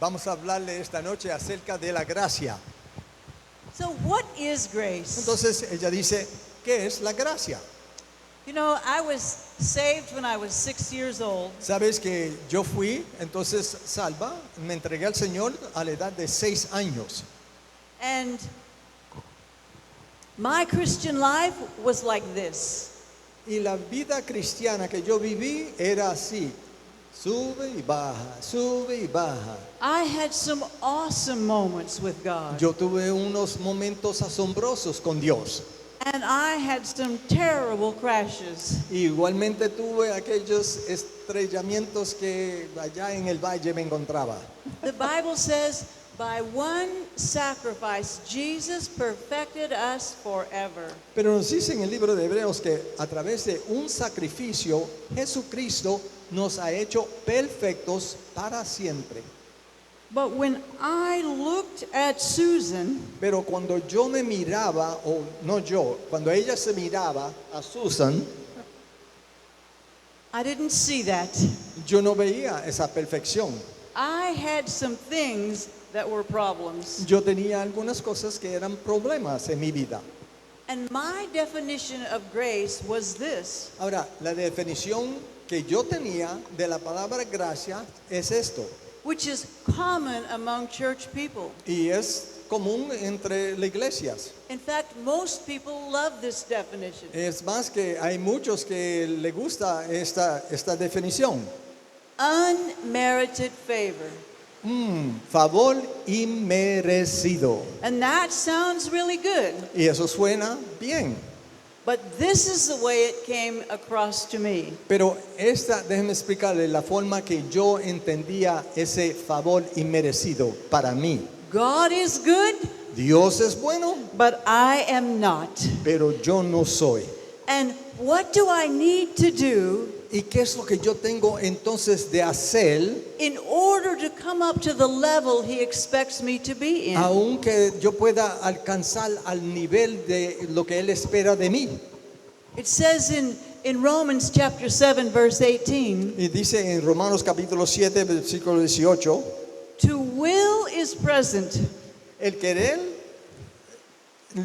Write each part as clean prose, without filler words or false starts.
Vamos a hablarle esta noche acerca de la gracia. So, what is grace? Entonces ella dice, ¿qué es la gracia? You know, I was saved when I was 6 years old, Sabes que yo fui entonces salva, me entregué al Señor a la edad de 6 años. and my Christian life was like this. Y la vida cristiana que yo viví era así, sube y baja, sube y baja. I had some awesome moments with God, Yo tuve unos momentos asombrosos con Dios. and I had some terrible crashes. Igualmente tuve aquellos estrellamientos que allá en el valle me encontraba. The Bible says, by one sacrifice, Jesus perfected us forever. Pero nos dice en el libro de Hebreos que a través de un sacrificio, Jesucristo nos ha hecho perfectos para siempre. But when I looked at Susan, Pero cuando yo me miraba, o no yo, cuando ella se miraba a Susan, I didn't see that. yo no veía esa perfección. I had some things that were problems. Yo tenía algunas cosas que eran problemas en mi vida. And my definition of grace was this: Ahora, la definición que yo tenía de la palabra gracia es esto, which is common among church people. y es común entre las iglesias. In fact, most people love this definition. Es más que hay muchos que le gusta esta definición. Unmerited favor. Favor inmerecido. And that sounds really good. Y eso suena bien. But this is the way it came across to me. Pero déjeme explicarle la forma que yo entendía ese favor inmerecido para mí. God is good, Dios es bueno, but I am not. pero yo no soy. And what do I need to do ¿Y qué es lo que yo tengo entonces de hacer, in order to come up to the level He expects me to be in? aunque yo pueda alcanzar al nivel de lo que Él espera de mí? It says in Romans chapter 7, verse 18, Y dice en Romanos capítulo 7, versículo 18, to will is present, el querer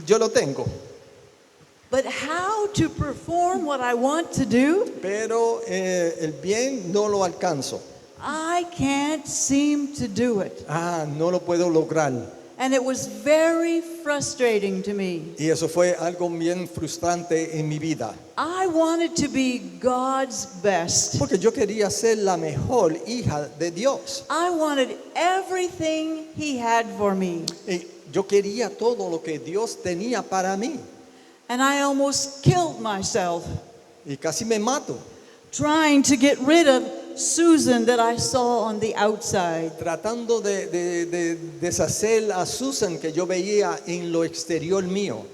yo lo tengo, but how to perform what I want to do, pero el bien no lo alcanzo. I can't seem to do it. No lo puedo lograr. And it was very frustrating to me. Y eso fue algo bien frustrante en mi vida. I wanted to be God's best. Porque yo quería ser la mejor hija de Dios. I wanted everything He had for me. Y yo quería todo lo que Dios tenía para mí. And I almost killed myself Y casi me mato, trying to get rid of Susan that I saw on the outside. tratando de deshacer a Susan que yo veía en lo exterior mío.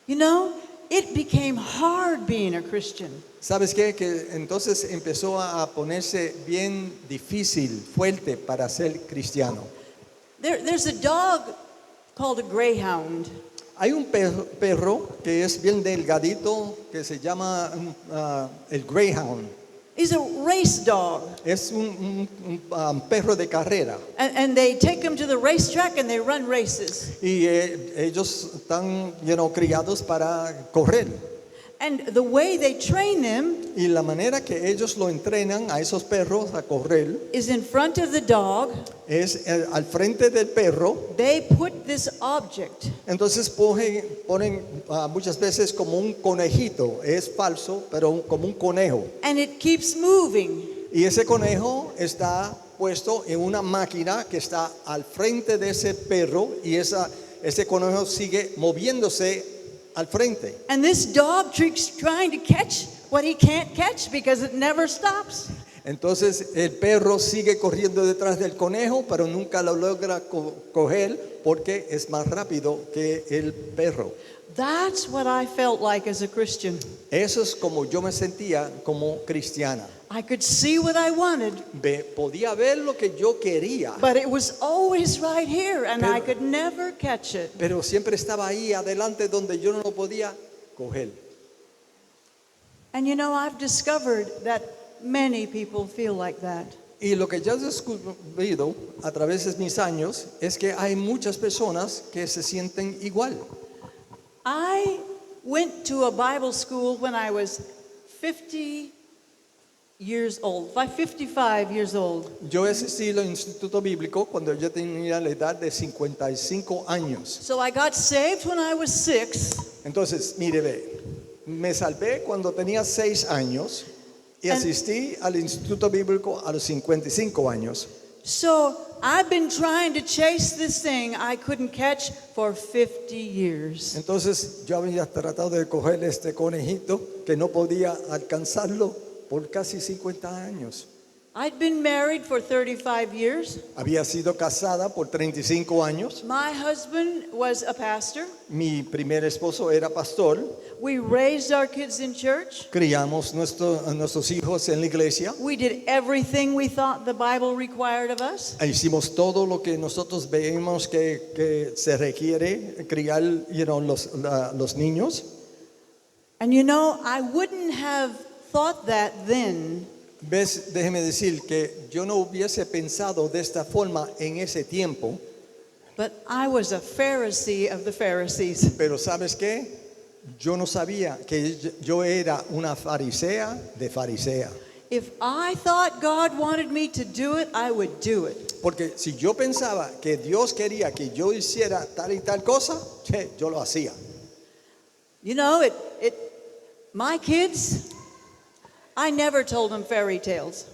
You know, it became hard being a Christian. ¿Sabes qué? Que entonces empezó a ponerse bien difícil, fuerte para ser cristiano. There's a dog called a greyhound. Hay un perro que es bien delgadito que se llama el Greyhound. He's a race dog. Es un perro de carrera. And they take him to the racetrack and they run races. Y ellos están criados para correr. And the way they train them Y la manera que ellos lo entrenan a esos perros a correr is in front of the dog. es al frente del perro. They put this object. Entonces ponen muchas veces como un conejito. Es falso, pero como un conejo. And it keeps moving. Y ese conejo está puesto en una máquina que está al frente de ese perro y ese conejo sigue moviéndose al frente. And this dog keeps trying to catch what he can't catch because it never stops. Entonces el perro sigue corriendo detrás del conejo, pero nunca lo logra coger porque es más rápido que el perro. That's what I felt like as a Christian. Eso es como yo me sentía como cristiana. I could see what I wanted, Podía ver lo que yo quería, but it was always right here and I could never catch it. pero siempre estaba ahí adelante donde yo no lo podía coger. And you know, I've discovered that many people feel like that. Y lo que yo he descubierto a través de mis años es que hay muchas personas que se sienten igual. I went to a Bible school when I was 50 years old, by 55 years old. Yo asistí al instituto bíblico cuando yo tenía la edad de 55 años. So I got saved when I was 6. Entonces, mire, ve, me salvé cuando tenía 6 años y asistí al instituto bíblico a los 55 años. So I've been trying to chase this thing I couldn't catch for 50 years. Entonces, yo había tratado de coger este conejito que no podía alcanzarlo por casi 50 años. I'd been married for 35 years. Había sido casada por 35 años. My husband was a pastor. Mi primer esposo era pastor. We raised our kids in church. Criamos a nuestros hijos en la iglesia. We did everything we thought the Bible required of us. E hicimos todo lo que nosotros veíamos que se requiere criar los niños. And you know, I wouldn't have thought that then. ¿Ves? Déjeme decir que yo no hubiese pensado de esta forma en ese tiempo. But I was a Pharisee of the Pharisees. Pero ¿sabes qué? Yo no sabía que yo era una farisea de farisea. If I thought God wanted me to do it, I would do it. Porque si yo pensaba que Dios quería que yo hiciera tal y tal cosa, yo lo hacía. You know, my kids, I never told them fairy tales.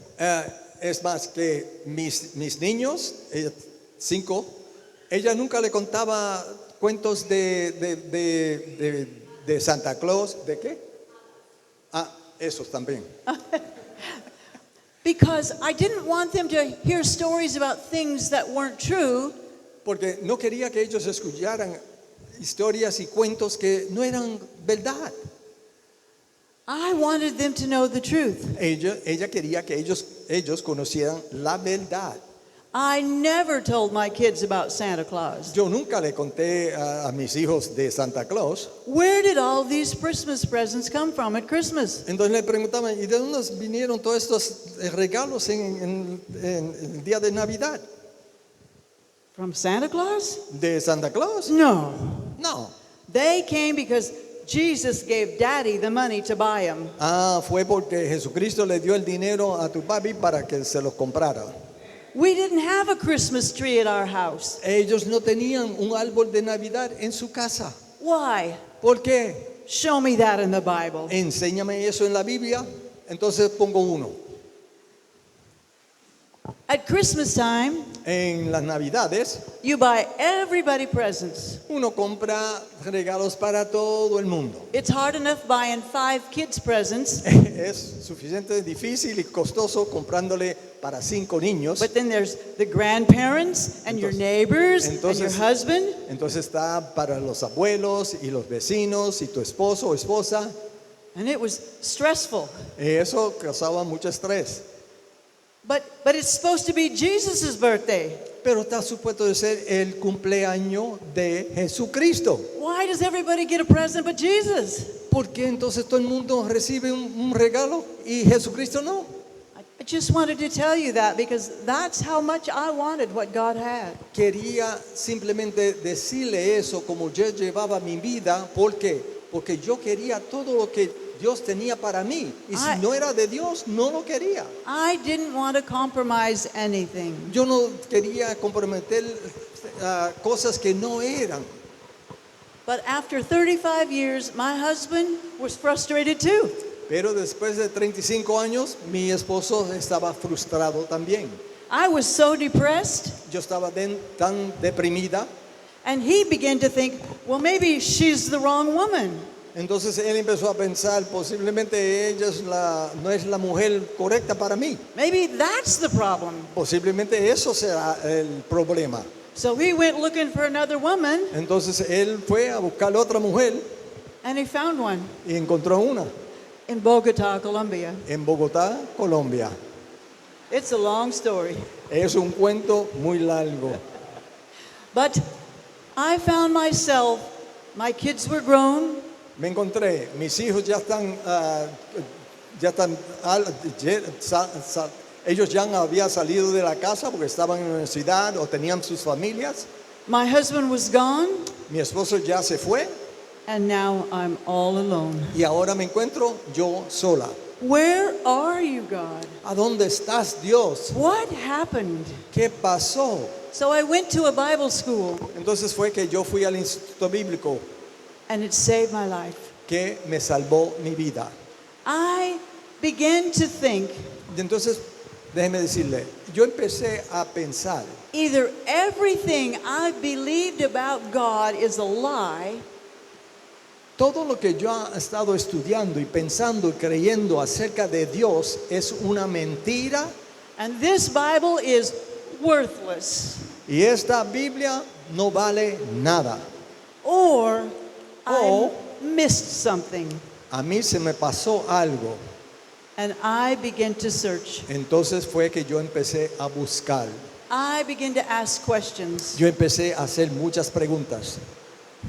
Es más que mis niños, 5, ella nunca le contaba cuentos de Santa Claus. ¿De qué? Esos también. Because I didn't want them to hear stories about things that weren't true. Porque no quería que ellos escucharan historias y cuentos que no eran verdad. I wanted them to know the truth. Ella quería que ellos conocieran la verdad. I never told my kids about Santa Claus. Yo nunca le conté a mis hijos de Santa Claus. Where did all these Christmas presents come from at Christmas? Entonces le preguntaban, ¿y de dónde vinieron todos estos regalos en el día de Navidad? From Santa Claus? ¿De Santa Claus? No. No. They came because Jesus gave Daddy the money to buy them. Fue porque Jesucristo le dio el dinero a tu papi para que se los comprara. We didn't have a Christmas tree at our house. Ellos no tenían un árbol de Navidad en su casa. Why? ¿Por qué? Show me that in the Bible. Enséñame eso en la Biblia. Entonces pongo uno. At Christmas time, En las Navidades, you buy everybody presents. uno compra regalos para todo el mundo. It's hard enough buying 5 kids presents, Es suficientemente difícil y costoso comprándole para 5 niños. but then there's the grandparents and your neighbors and your entonces- husband. Entonces está para los abuelos y los vecinos y tu esposo o esposa. And it was stressful. Eso causaba mucho estrés. But it's supposed to be Jesus' birthday. Pero está supuesto de ser el cumpleaños de Jesucristo. Why does everybody get a present but Jesus? ¿Por qué entonces todo el mundo recibe un regalo y Jesucristo no? I just wanted to tell you that because that's how much I wanted what God had. Quería simplemente decirle eso como yo llevaba mi vida. ¿Por qué? Porque yo quería todo lo que Dios tenía para mí. Y si no era de Dios, no lo quería. I didn't want to compromise anything. Yo no quería comprometer cosas que no eran. But after 35 years, my husband was frustrated too. Pero después de 35 años, mi esposo estaba frustrado también. I was so depressed, Yo estaba tan deprimida. and he began to think, well, maybe she's the wrong woman. Entonces él empezó a pensar, posiblemente ella no es la mujer correcta para mí. Maybe that's the problem. Posiblemente eso será el problema. So he went looking for another woman, Entonces él fue a buscar otra mujer and he found one y encontró una in Bogota, Colombia. en Bogotá, Colombia. It's a long story. Es un cuento muy largo. But I found myself, my kids were grown. Me encontré, mis hijos ya están Ellos ya habían salido de la casa porque estaban en la universidad o tenían sus familias. My husband was gone, Mi esposo ya se fue and now I'm all alone. y ahora me encuentro yo sola. Where are you, God? ¿A dónde estás, Dios? What happened? ¿Qué pasó? So I went to a Bible school, Entonces fue que yo fui al instituto bíblico and it saved my life. que me salvó mi vida. I began to think Y entonces, déjeme decirle, yo empecé a pensar, either everything I believed about God is a lie, todo lo que yo he estado estudiando y pensando y creyendo acerca de Dios es una mentira and this Bible is worthless, y esta Biblia no vale nada. or Oh. I missed something. A mí se me pasó algo. And I began to search. Entonces fue que yo empecé a buscar. I began to ask questions. Yo empecé a hacer muchas preguntas.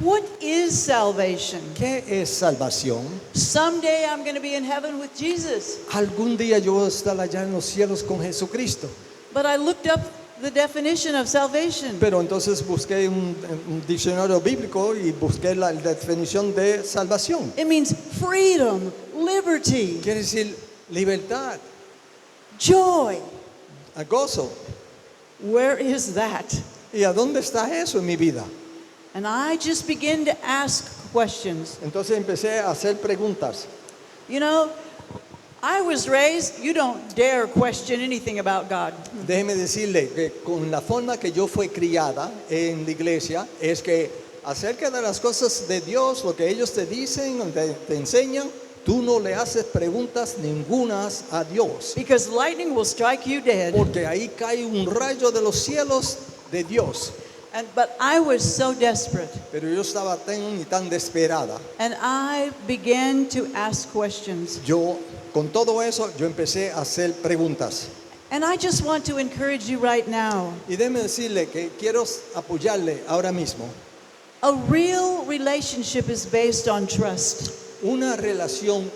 What is salvation? ¿Qué es salvación? Someday I'm going to be in heaven with Jesus. Algún día yo voy a estar allá en los cielos con Jesucristo. But I looked up the definition of salvation. Pero entonces busqué un diccionario bíblico y busqué la definición de salvación. It means freedom, liberty, Quiere decir libertad, joy. gozo. Where is that? ¿Y a dónde está eso en mi vida? And I just began to ask questions. Entonces empecé a hacer preguntas. You know, I was raised, you don't dare question anything about God. Déjeme decirle que con la forma que yo fui criada en la iglesia es que acerca de las cosas de Dios, lo que ellos te dicen, te enseñan, tú no le haces preguntas ningunas a Dios. Because lightning will strike you dead. Porque ahí cae un rayo de los cielos de Dios. But I was so desperate. Pero yo estaba tan y tan desesperada. And I began to ask questions. Yo, con todo eso, yo empecé a hacer preguntas. And I just want to encourage you right now. Y déjeme decirle que quiero apoyarle ahora mismo. A real relationship is based on trust. Una relación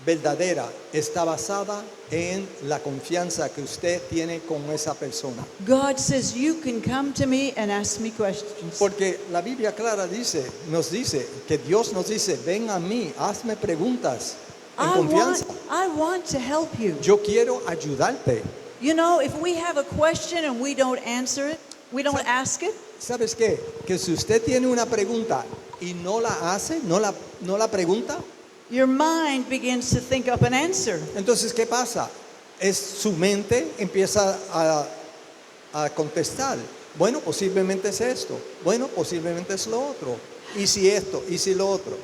verdadera está basada en la confianza que usted tiene con esa persona. God says you can come to me and ask me questions. Porque la Biblia clara nos dice que Dios nos dice, ven a mí, hazme preguntas en confianza. I want to help you. Yo quiero ayudarte. You know, if we have a question and we don't answer it, we don't ask it, ¿Sabes qué? Que si usted tiene una pregunta y no la hace, no la pregunta, your mind begins to think up an answer. entonces ¿qué pasa? Su mente empieza a contestar. Bueno, posiblemente es esto. Bueno, posiblemente es lo otro. Y si esto, y si lo otro.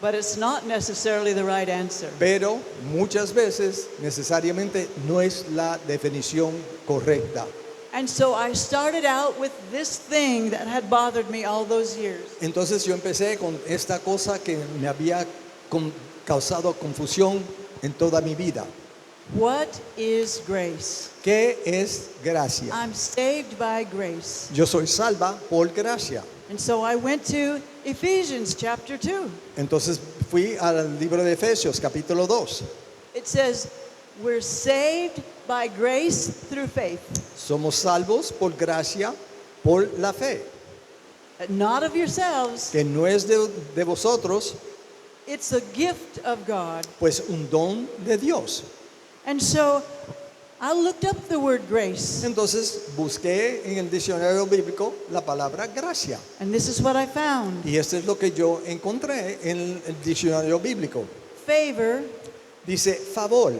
But it's not necessarily the right answer. Pero muchas veces necesariamente no es la definición correcta. And so I started out with this thing that had bothered me all those years. Entonces yo empecé con esta cosa que me había causado confusión en toda mi vida. What is grace? ¿Qué es gracia? I'm saved by grace. Yo soy salva por gracia. And so I went to Ephesians chapter 2. Entonces fui al libro de Efesios capítulo 2. It says, we're saved by grace through faith, Somos salvos por gracia, por la fe. not of yourselves. Que no es de vosotros, It's a gift of God. pues un don de Dios. And so I looked up the word grace, Entonces busqué en el diccionario bíblico la palabra gracia. and this is what I found. Y esto es lo que yo encontré en el diccionario bíblico. Favor, Dice favor,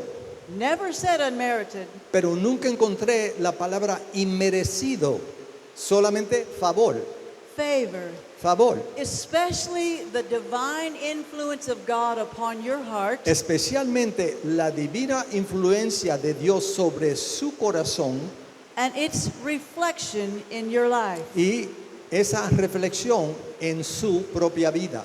never said unmerited, pero nunca encontré la palabra inmerecido, solamente favor, favor, favor. especially the divine influence of God upon your heart Especialmente la divina influencia de Dios sobre su corazón and its reflection in your life. y esa reflexión en su propia vida.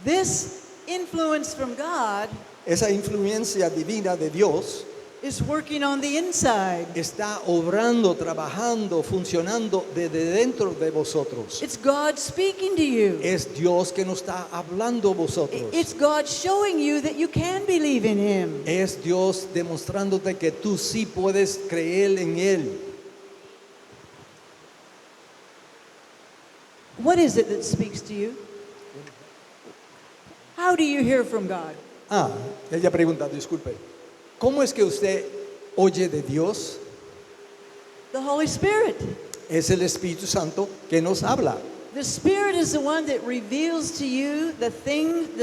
This influence from God Esa influencia divina de Dios is working on the inside. está obrando, trabajando, funcionando desde dentro de vosotros. It's God speaking to you. Es Dios que nos está hablando a vosotros. It's God showing you that you can believe in Him. Es Dios demostrándote que tú sí puedes creer en Él. What is it that speaks to you? How do you hear from God? Ella pregunta, disculpe, ¿cómo es que usted oye de Dios? The Holy Spirit. Es el Espíritu Santo que nos habla. The Spirit is the one that reveals to you the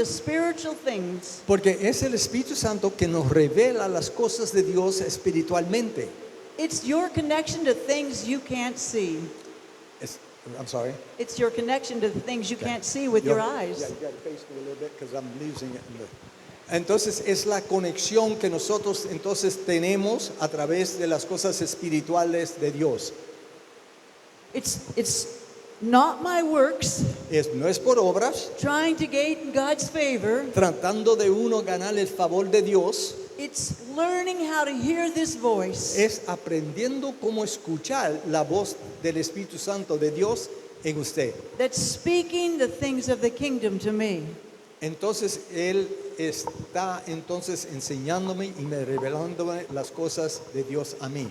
spiritual things. Porque es el Espíritu Santo que nos revela las cosas de Dios espiritualmente. It's your connection to things you can't see. I'm sorry. It's your connection to the things you can't see with your eyes. Yeah, you gotta face me a little bit 'cause I'm losing it. Entonces es la conexión que nosotros entonces tenemos a través de las cosas espirituales de Dios. It's not my works No es por obras, trying to gain God's favor. tratando de uno ganar el favor de Dios. It's learning how to hear this voice. Es aprendiendo cómo escuchar la voz del Espíritu Santo de Dios en usted. That's speaking the things of the kingdom to me. Entonces Él está entonces enseñándome y me revelándome las cosas de Dios a mí.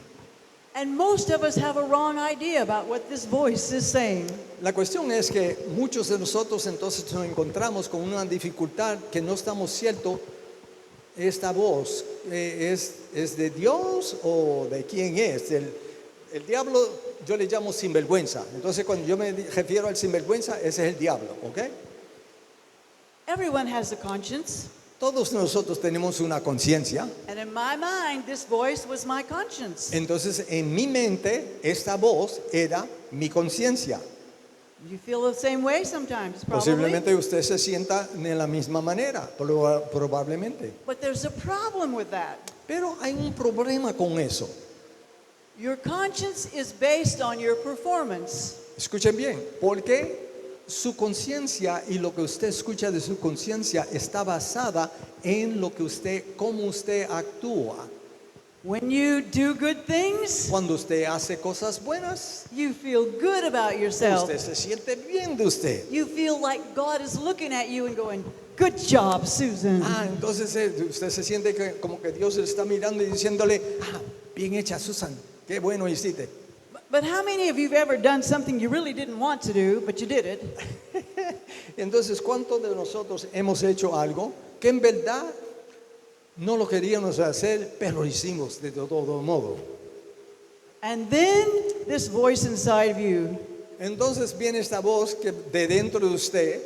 And most of us have a wrong idea about what this voice is saying. La cuestión es que muchos de nosotros entonces nos encontramos con una dificultad que no estamos ciertos. Esta voz es de Dios o de quién es. El diablo yo le llamo sinvergüenza. Entonces cuando yo me refiero al sinvergüenza, ese es el diablo, ¿ok? Everyone has a conscience. Todos nosotros tenemos una conciencia. And in my mind, this voice was my conscience. Entonces en mi mente esta voz era mi conciencia. You feel the same way sometimes, probably. Posiblemente usted se sienta de la misma manera, probablemente. But there's a problem with that. Pero hay un problema con eso. Your conscience is based on your performance. Escuchen bien, porque su conciencia y lo que usted escucha de su conciencia está basada en lo que cómo usted actúa. When you do good things, Cuando usted hace cosas buenas, you feel good about yourself. usted se siente bien de usted. You feel like God is looking at you and going, "Good job, Susan." Entonces usted se siente como que Dios le está mirando y diciéndole, bien hecha, Susan, qué bueno hiciste. But how many of you have ever done something you really didn't want to do, but you did it? Entonces, ¿cuántos de nosotros hemos hecho algo que en verdad no lo queríamos hacer, pero lo hicimos de todo modo? And then this voice inside of you, Entonces viene esta voz que de dentro de usted,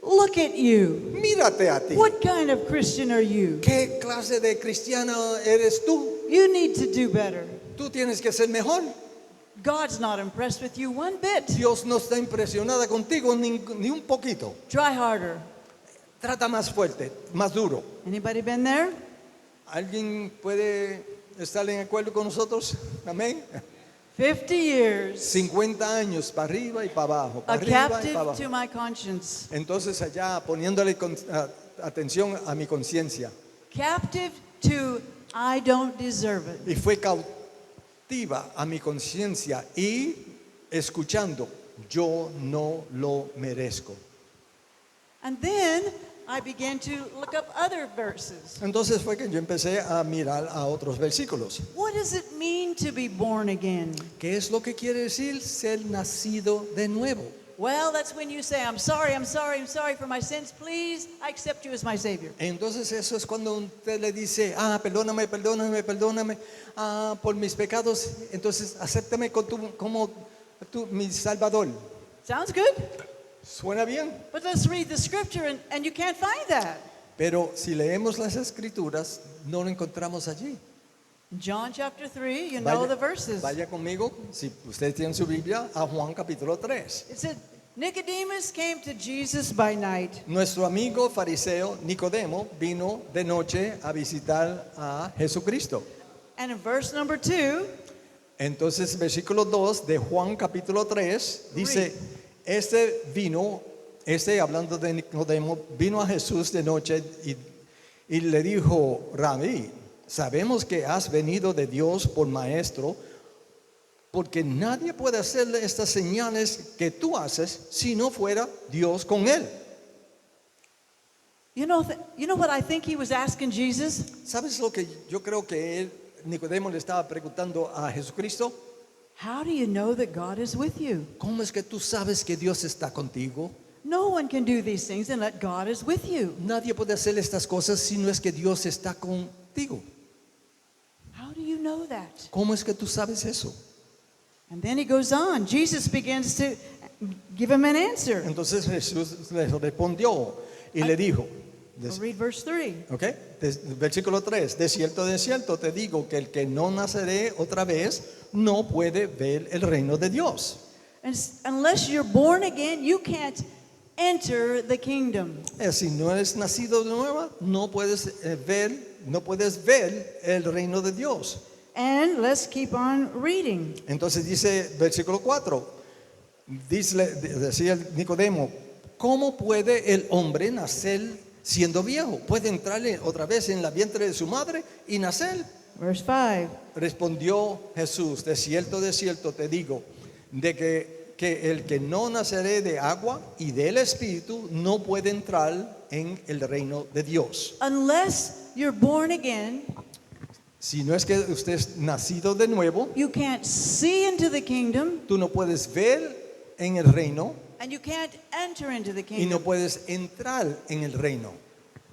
look at you. mírate a ti. What kind of Christian are you? ¿Qué clase de cristiano eres tú? You need to do better. Tú tienes que ser mejor. God's not impressed with you one bit. Dios no está impresionada contigo ni un poquito. Try harder. Trata más fuerte, más duro. Anybody been there? ¿Alguien puede estar en acuerdo con nosotros? Amén. 50 years. 50 años para arriba y para abajo, A para arriba y captive para abajo. to my conscience. Entonces allá poniéndole atención a mi conciencia. Captive to I don't deserve it. Y fue cautiva a mi conciencia y escuchando, yo no lo merezco. And then I began to look up other verses. Entonces fue que yo empecé a mirar a otros versículos. What does it mean to be born again? ¿Qué es lo que quiere decir ser nacido de nuevo? Well, that's when you say, I'm sorry for my sins. Please, I accept you as my Savior. Entonces eso es cuando usted le dice, perdóname por mis pecados, entonces acéptame como mi Salvador. Sounds good? ¿Suena bien? But let's read the scripture and you can't find that. Pero si leemos las escrituras, no lo encontramos allí. John chapter 3, you know the verses. Vaya conmigo, si usted tiene su Biblia, a Juan capítulo 3. It said, Nicodemus came to Jesus by night. Nuestro amigo fariseo Nicodemo vino de noche a visitar a Jesucristo. And in verse number 2, Entonces, versículo 2 de Juan capítulo 3 dice, hablando de Nicodemo, vino a Jesús de noche y le dijo, Rabí, sabemos que has venido de Dios por maestro, porque nadie puede hacerle estas señales que tú haces si no fuera Dios con él. You know what I think he was asking Jesus? ¿Sabes lo que yo creo que Nicodemo le estaba preguntando a Jesucristo? How do you know that God is with you? ¿Cómo es que tú sabes que Dios está contigo? No one can do these things unless God is with you. Nadie puede hacer estas cosas si no es que Dios está contigo. How do you know that? ¿Cómo es que tú sabes eso? And then he goes on. Jesus begins to give him an answer. Entonces Jesús le respondió y le dijo, I'll read verse 3. ¿ok? Versículo 3, de cierto te digo que el que no naceré otra vez no puede ver el reino de Dios. Unless you're born again, you can't enter the kingdom. Si no eres nacido de nuevo, no puedes ver el reino de Dios. And let's keep on reading. Entonces dice versículo 4, decía Nicodemo, ¿cómo puede el hombre nacer siendo viejo? ¿Puede entrarle otra vez en la vientre de su madre y nacer? Verse 5. Respondió Jesús, de cierto te digo, de que el que no naceré de agua y del Espíritu no puede entrar en el reino de Dios. Unless you're born again, Si no es que usted es nacido de nuevo, you can't see into the kingdom, tú no puedes ver en el reino and you can't enter into the y no kingdom. puedes entrar en el reino.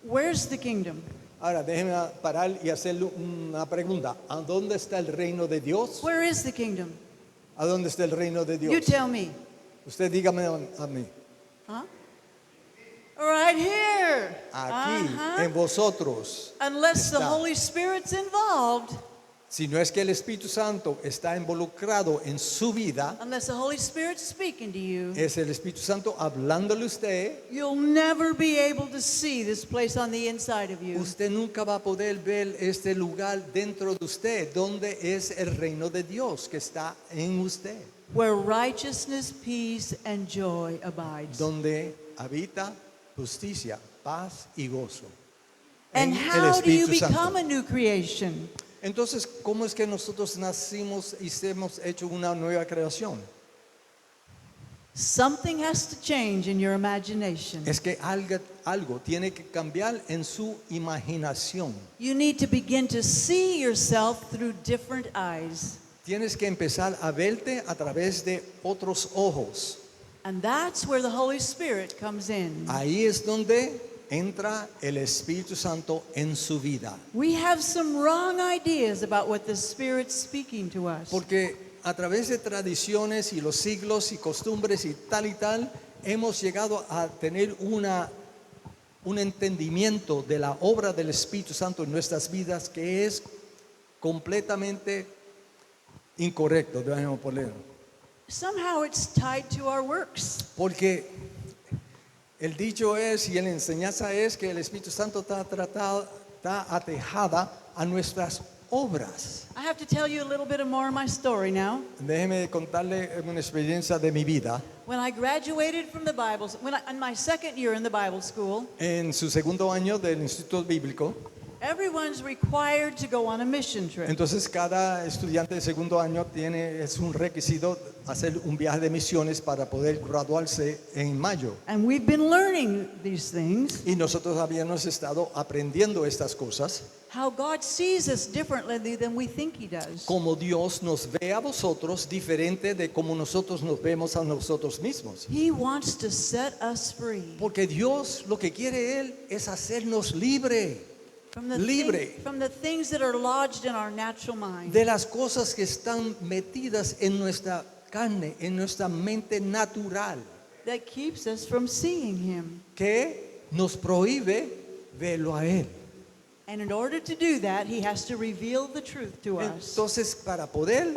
Where's the kingdom? Ahora déjeme parar y hacerle una pregunta. ¿A dónde está el reino de Dios? Where is the kingdom? ¿A dónde está el reino de You Dios? tell me. Usted dígame a mí. Huh? Right here. Aquí, Uh-huh. en vosotros. Unless the está. Holy Spirit's involved, Si no es que el Espíritu Santo está involucrado en su vida, unless the Holy Spirit's speaking to you, es el Espíritu Santo hablándole a usted, you'll never be able to see this place on the inside of you. usted nunca va a poder ver este lugar dentro de usted, donde es el reino de Dios que está en usted, Where righteousness, peace, and joy abides. donde habita justicia, paz y gozo. And En el how do you Espíritu Santo. become a new creation? Entonces, ¿cómo es que nosotros nacimos y hemos hecho una nueva creación? Something has to change in your imagination. Es que algo tiene que cambiar en su imaginación. You need to begin to see yourself through different eyes. Tienes que empezar a verte a través de otros ojos. And that's where the Holy Spirit comes in. Ahí es donde entra el Espíritu Santo en su vida. We have some wrong ideas about what the Spirit's speaking to us. Porque a través de tradiciones y los siglos y costumbres y tal, hemos llegado a tener un entendimiento de la obra del Espíritu Santo en nuestras vidas que es completamente incorrecto, debemos ponerlo. Somehow it's tied to our works. Porque el dicho es y la enseñanza es que el Espíritu Santo está atejada a nuestras obras. I have to tell you a little bit more of my story now. Déjeme contarle una experiencia de mi vida. When I graduated from the Bible, in my second year in the Bible school, En su segundo año del Instituto Bíblico, everyone's required to go on a mission trip. entonces cada estudiante de segundo año es un requisito hacer un viaje de misiones para poder graduarse en mayo. And we've been learning these things, Y nosotros habíamos estado aprendiendo estas cosas, how God sees us differently than we think He does. como Dios nos ve a vosotros diferente de como nosotros nos vemos a nosotros mismos. He wants to set us free Porque Dios lo que quiere Él es hacernos libre libre from the things that are lodged in our natural mind. de las cosas que están metidas en nuestra carne, en nuestra mente natural, That keeps us from seeing Him. que nos prohíbe verlo a Él. And in order to do that, He has to reveal the truth to us. Entonces, para poder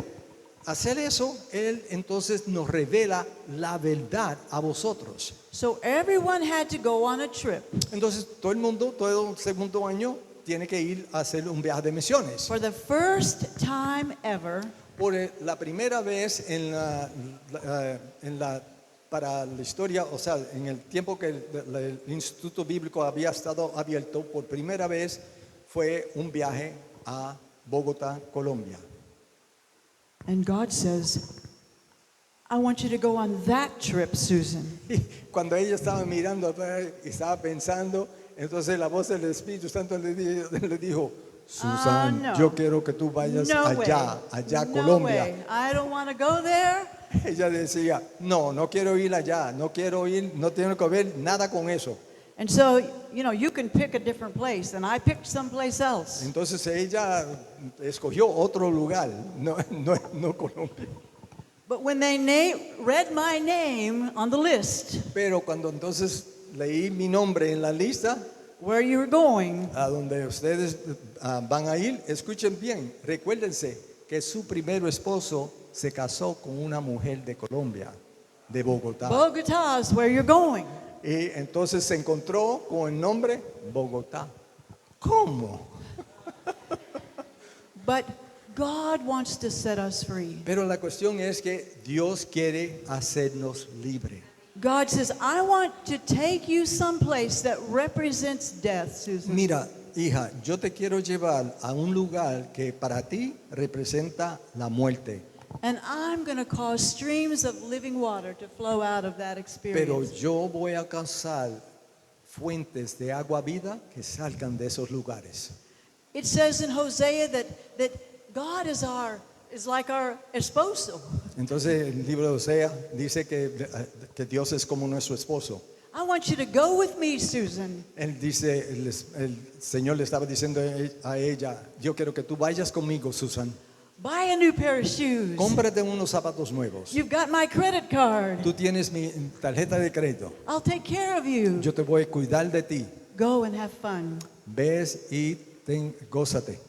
hacer eso, Él entonces nos revela la verdad a vosotros. So everyone had to go on a trip. Entonces, todo el mundo, todo el segundo año, tiene que ir a hacer un viaje de misiones. For the first time ever, Por la primera vez para la historia, o sea, en el tiempo que el Instituto Bíblico había estado abierto, por primera vez fue un viaje a Bogotá, Colombia. And God says, I want you to go on that trip, Susan. Y cuando ella estaba mirando atrás y estaba pensando, entonces la voz del Espíritu Santo le dijo, Susan, no. yo quiero que tú vayas No allá, way. allá a No Colombia. way. I don't want to go there. Ella decía, no, no quiero ir allá, no quiero ir, no tengo que ver nada con eso. And so, you can pick a different place, and I picked someplace else. Entonces ella escogió otro lugar, no Colombia. But when they read my name on the list, Pero cuando entonces leí mi nombre en la lista, where you were going, a donde ustedes van a ir, escuchen bien, recuérdense que su primer esposo se casó con una mujer de Colombia, de Bogotá. Bogota is where you're going. Y entonces se encontró con el nombre Bogotá. ¿Cómo? But God wants to set us free. Pero la cuestión es que Dios quiere hacernos libres. God says, I want to take you someplace that represents death, Susan. Mira, hija, yo te quiero llevar a un lugar que para ti representa la muerte. And I'm going to cause streams of living water to flow out of that Pero experience. yo voy a causar fuentes de agua vida que salgan de esos lugares. It says in Hosea that God is like our esposo. Entonces el libro de Osea dice que Dios es como nuestro esposo. I want you to go with me, Susan. Él dice, el Señor le estaba diciendo a ella, yo quiero que tú vayas conmigo, Susan. Buy a new pair of shoes. Cómprate unos zapatos nuevos. You've got my credit card. Tú tienes mi tarjeta de crédito. I'll take care of you. Yo te voy a cuidar de ti. Go and have fun. Ves y gózate.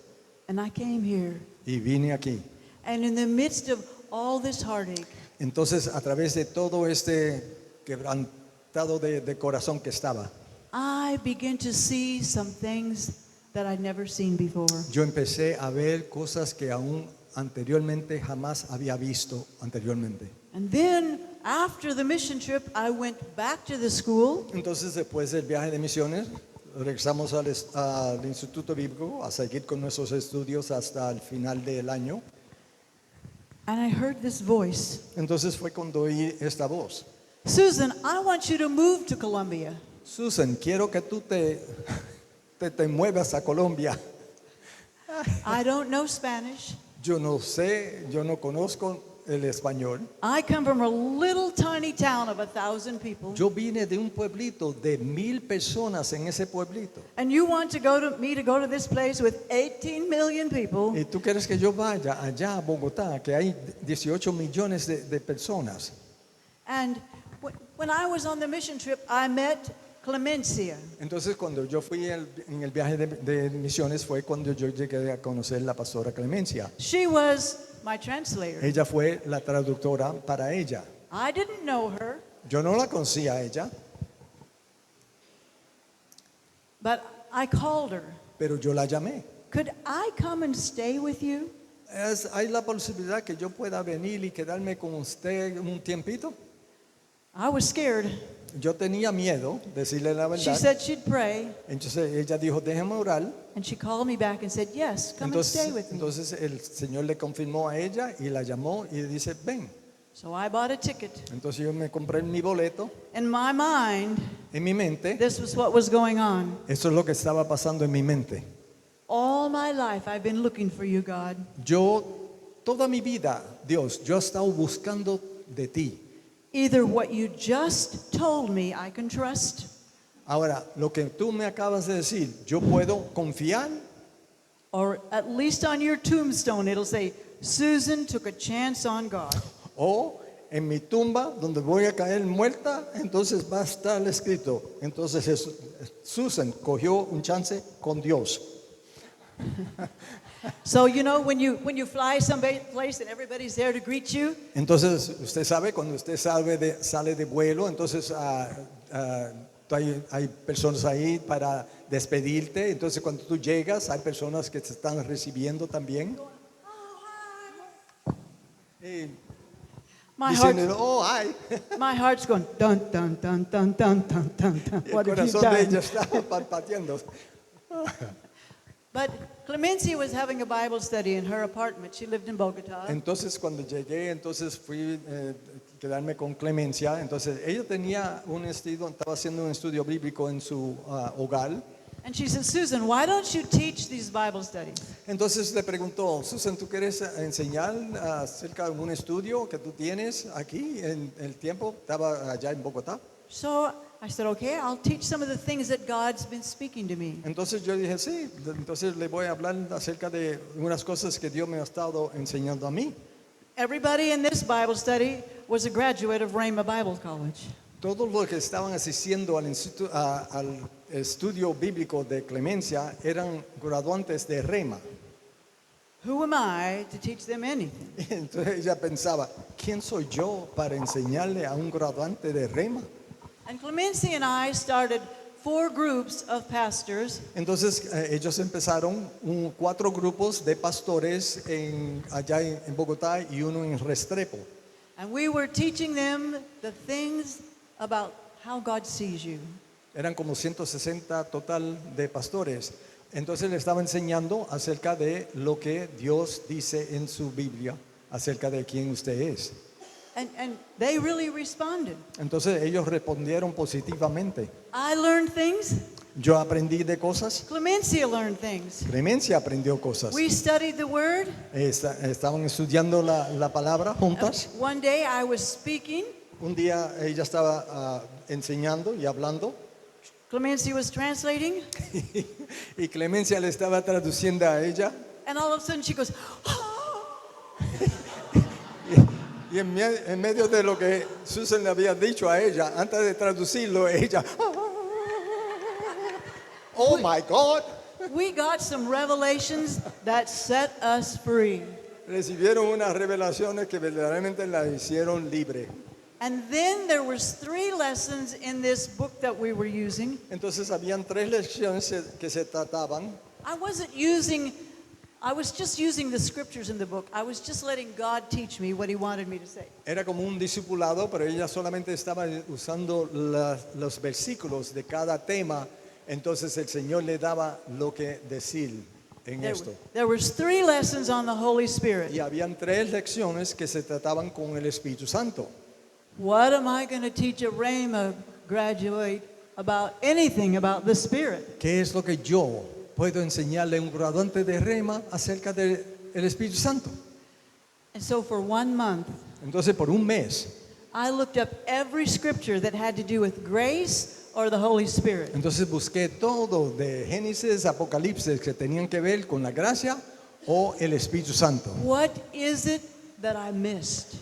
And I came here. Y vine aquí. And in the midst of all this heartache, Entonces, a través de todo este quebrantado de corazón que estaba, I began to see some things that I'd never seen before. yo empecé a ver cosas que aún anteriormente jamás había visto anteriormente. And then after the mission trip, I went back to the school Entonces, después del viaje de misiones, regresamos al Instituto Bíblico a seguir con nuestros estudios hasta el final del año. and I heard this voice. Entonces fue cuando oí esta voz. Susan, I want you to move to Colombia. Susan, quiero que tú te muevas a Colombia. I don't know Spanish. Yo no sé, yo no conozco el español. I come from a little tiny town of 1,000 people. Yo vine de un pueblito de 1,000 personas en ese pueblito. And you want to go to this place with 18 million people. Y tú quieres que yo vaya allá a Bogotá, que hay 18 millones de personas. And when I was on the mission trip, I met Clemencia. Entonces cuando yo fui en el viaje de misiones fue cuando yo llegué a conocer la pastora Clemencia. She was my translator. Ella fue la traductora para ella. I didn't know her, Yo no la conocía a ella, but I called her. pero yo la llamé. Could I come and stay with you? ¿Hay la posibilidad que yo pueda venir y quedarme con usted un tiempito? I was scared. Yo tenía miedo, decirle la She verdad. said she'd pray, Entonces ella dijo, déjeme orar. and she called me back and said, yes, come and stay with me. Entonces el Señor le confirmó a ella y la llamó y dice, ven. So I bought a ticket. Entonces yo me compré mi boleto. In my mind, En mi mente, this was what was going on. eso es lo que estaba pasando en mi mente. All my life, I've been looking for you, God. Yo, toda mi vida, Dios, yo he estado buscando de ti. Either what you just told me I can trust, Ahora, lo que tú me acabas de decir, yo puedo confiar, or at least on your tombstone, it'll say, Susan took a chance on God. o en mi tumba, donde voy a caer muerta, entonces va a estar escrito. Entonces Susan cogió un chance con Dios. So, when you fly someplace and everybody's there to greet you, Entonces, usted sabe, cuando usted sale de vuelo, entonces hay personas ahí para despedirte. Entonces, cuando tú llegas, hay personas que te están recibiendo también. Y my diciendo, oh, ay. heart's going dun dun dun dun dun dun dun dun. Y el What have you corazón de ella done? está palpateando. But Clemencia was having a Bible study in her apartment. She lived in Bogota. Entonces cuando llegué, entonces fui quedarme con Clemencia. Entonces ella tenía un estudio, estaba haciendo un estudio bíblico en su hogar. And she said, Susan, why don't you teach these Bible studies? Entonces le preguntó, Susan, ¿tú quieres enseñar acerca de un estudio que tú tienes aquí en el tiempo? Estaba allá en Bogotá. So I said, okay, I'll teach some of the things that God's been speaking to me. Entonces yo dije, sí, entonces le voy a hablar acerca de unas cosas que Dios me ha estado enseñando a mí. Everybody in this Bible study was a graduate of Rhema Bible College. Todos los que estaban asistiendo al estudio bíblico de Clemencia eran graduantes de Rema. Who am I to teach them anything? Entonces ella pensaba, ¿quién soy yo para enseñarle a un graduante de Rema? And Clemencia and I started 4 groups of pastors. Entonces ellos empezaron 4 grupos de pastores allá en Bogotá y uno en Restrepo. And we were teaching them the things about how God sees you. Eran como 160 total de pastores. Entonces le estaba enseñando acerca de lo que Dios dice en su Biblia acerca de quién usted es. And they really responded. Entonces ellos respondieron positivamente. I learned things. Yo aprendí de cosas. Clemencia learned things. Clemencia aprendió cosas. We studied the word. Estaban estudiando la palabra juntas. One day I was speaking. Un día ella estaba enseñando y hablando. Clemencia was translating. Y Clemencia le estaba traduciendo a ella. And all of a sudden she goes, oh. Y en medio de lo que Susan le había dicho a ella, antes de traducirlo, ella, oh my God. We got some revelations that set us free. Recibieron unas revelaciones que verdaderamente la hicieron libre. And then there was 3 lessons in this book that we were using. Entonces habían 3 lecciones que se trataban. I was just using the scriptures in the book. I was just letting God teach me what he wanted me to say. Era como un discipulado, pero ella solamente estaba usando los versículos de cada tema. Entonces el Señor le daba lo que decir en esto. There was 3 lessons on the Holy Spirit. Y habían 3 lecciones que se trataban con el Espíritu Santo. What am I going to teach a Rhema graduate about anything about the Spirit? ¿Qué es lo que yo puedo enseñarle a un graduante de Rema acerca del Espíritu Santo? And so for 1 month, Entonces por un mes, I looked up every scripture that had to do with grace or the Holy Spirit. entonces busqué todo de Génesis, Apocalipsis que tenían que ver con la gracia o el Espíritu Santo. What is it that I missed?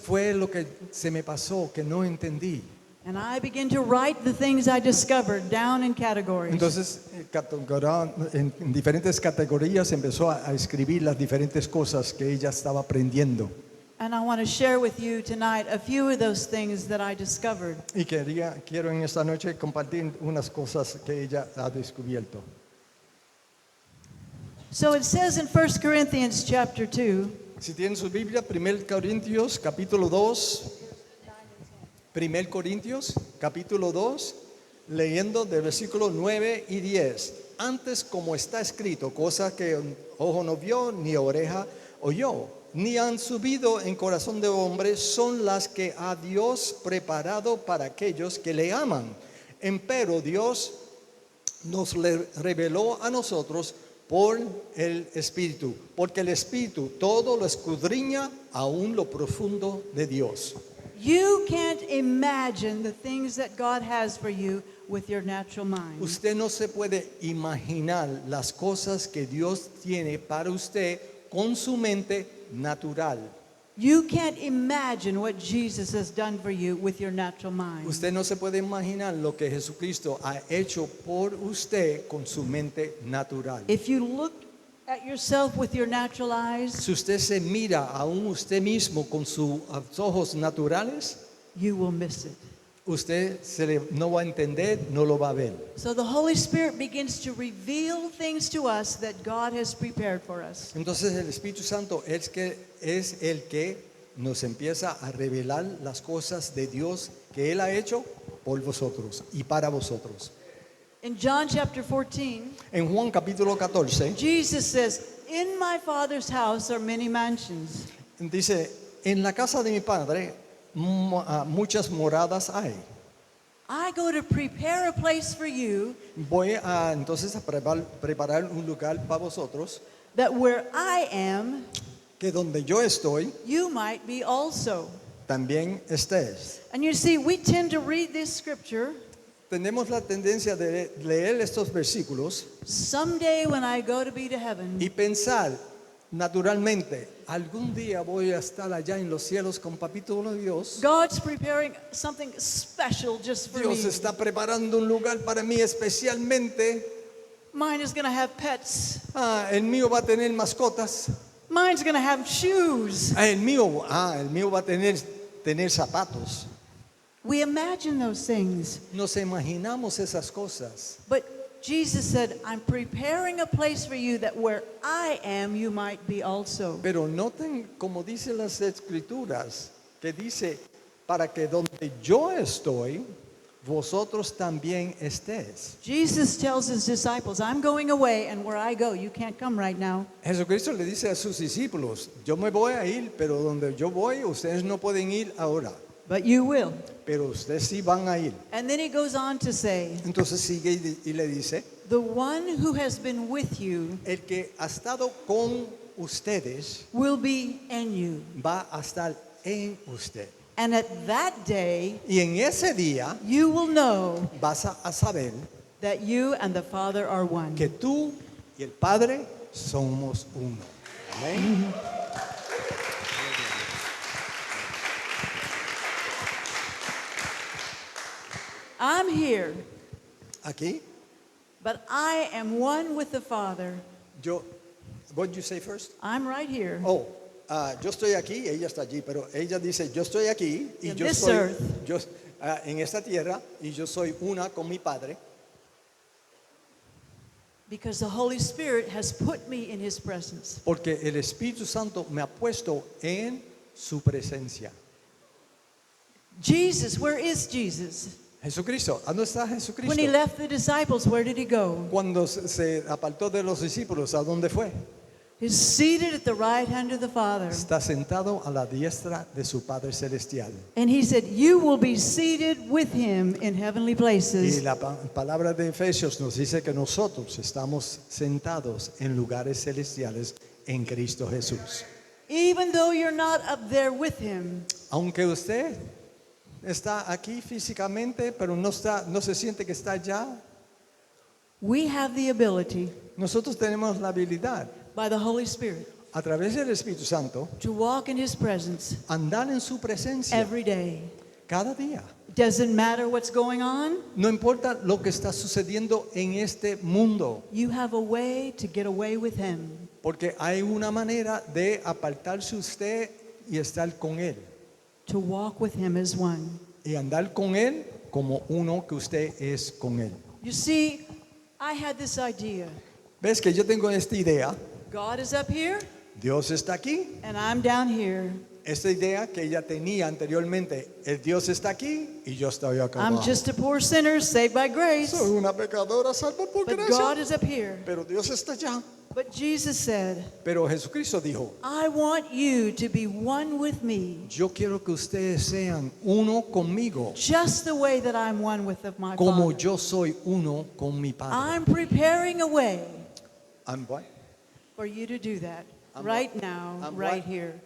Fue lo que se me pasó que no entendí? And I began to write the things I discovered down in categories. Entonces, en diferentes categorías empezó a escribir las diferentes cosas que ella estaba aprendiendo. And I want to share with you tonight a few of those things that I discovered. Y quiero en esta noche compartir unas cosas que ella ha descubierto. So it says in 1 Corinthians chapter 2, Si tienen su Biblia, 1 Corintios capítulo 2, 1 Corintios capítulo 2, leyendo del versículo 9 y 10. Antes, como está escrito, cosa que ojo no vio, ni oreja oyó, ni han subido en corazón de hombre, son las que ha Dios preparado para aquellos que le aman. Empero Dios nos le reveló a nosotros por el Espíritu, porque el Espíritu todo lo escudriña aún lo profundo de Dios. you can't imagine the things that God has for you with your natural mind. Usted no se puede imaginar las cosas que Dios tiene para usted con su mente natural. You can't imagine what Jesus has done for you with your natural mind. Usted no se puede imaginar lo que Jesucristo ha hecho por usted con su mente natural. If you look at yourself with your natural eyes, Si usted se mira aún usted mismo con sus ojos naturales, you will miss it. usted no va a entender, no lo va a ver. So the Holy Spirit begins to reveal things to us that God has prepared for us. Entonces el Espíritu Santo es el que nos empieza a revelar las cosas de Dios que Él ha hecho por vosotros y para vosotros. In John chapter 14, En Juan capítulo 14 Jesus says, "In my Father's house are many mansions." dice, en la casa de mi padre muchas moradas hay. I go to prepare a place for you, Voy a entonces a preparar un lugar para vosotros, that where I am, que donde yo estoy, you might be also. también estés. And you see, we tend to read this scripture, Tenemos la tendencia de leer estos versículos someday when I go to be to heaven, y pensar naturalmente, algún día voy a estar allá en los cielos con Papito Dios. God's preparing something special just for Dios me. está preparando un lugar para mí especialmente. Mine is going to have pets. El mío va a tener mascotas. Mine's going to have shoes. El mío va a tener zapatos. We imagine those things. Nos imaginamos esas cosas. But Jesus said, "I'm preparing a place for you that where I am, you might be also." Pero noten como dicen las escrituras, que dice, para que donde yo estoy, vosotros también estés. Jesus tells his disciples, "I'm going away, and where I go, you can't come right now." Jesucristo le dice a sus discípulos, yo me voy a ir, pero donde yo voy, ustedes no pueden ir ahora, But you will. pero ustedes sí van a ir. And then he goes on to say, Entonces sigue y le dice, "The one who has been with you el que ha estado con ustedes will be in you. va a estar en usted. And at that day, Y en ese día you will know vas a saber that you and the Father are one." que tú y el Padre somos uno. Amén. I'm here, Aquí, but I am one with the Father. what did you say first? I'm right here. Oh, yo estoy aquí, ella está allí, pero ella dice, yo estoy aquí y In yo this soy earth. en esta tierra y yo soy una con mi Padre, Because the Holy Spirit has put me in his presence. porque el Espíritu Santo me ha puesto en su presencia. Jesus, where is Jesus? Jesucristo, ¿a dónde está When he Jesucristo? left the disciples, where did he go? Cuando se apartó de los discípulos, ¿a dónde fue? He's seated at the right hand of the Father. Está sentado a la diestra de su Padre Celestial. And he said, "You will be seated with him in heavenly Y places." la palabra de Efesios nos dice que nosotros estamos sentados en lugares celestiales en Cristo Jesús. Even though you're not up there with him, Aunque usted está aquí físicamente, pero no se siente que está allá, we have the ability nosotros tenemos la habilidad, by the Holy Spirit a través del Espíritu Santo, to walk in his presence andar en su presencia every day. cada día. Doesn't matter what's going on, No importa lo que está sucediendo en este mundo, you have a way to get away with him. porque hay una manera de apartarse usted y estar con Él. To walk with him as one. Y andar con Él como uno que usted es con Él. You see, I had this idea. ¿Ves que yo tengo esta idea? God is up here Dios está aquí. and I'm down here. Esta idea que ella tenía anteriormente, el Dios está aquí y yo estoy acá I'm abajo. just a poor sinner saved by grace. Soy una pecadora salva por But gracia. God is up here. Pero Dios está allá. But Jesus said, Pero Jesucristo dijo, "I want you to be one with me, yo quiero que ustedes sean uno conmigo, just the way that I'm one with my como Father." yo soy uno con mi Padre. I'm preparing a way I'm what? for you to do that I'm right what? now, I'm right what? here.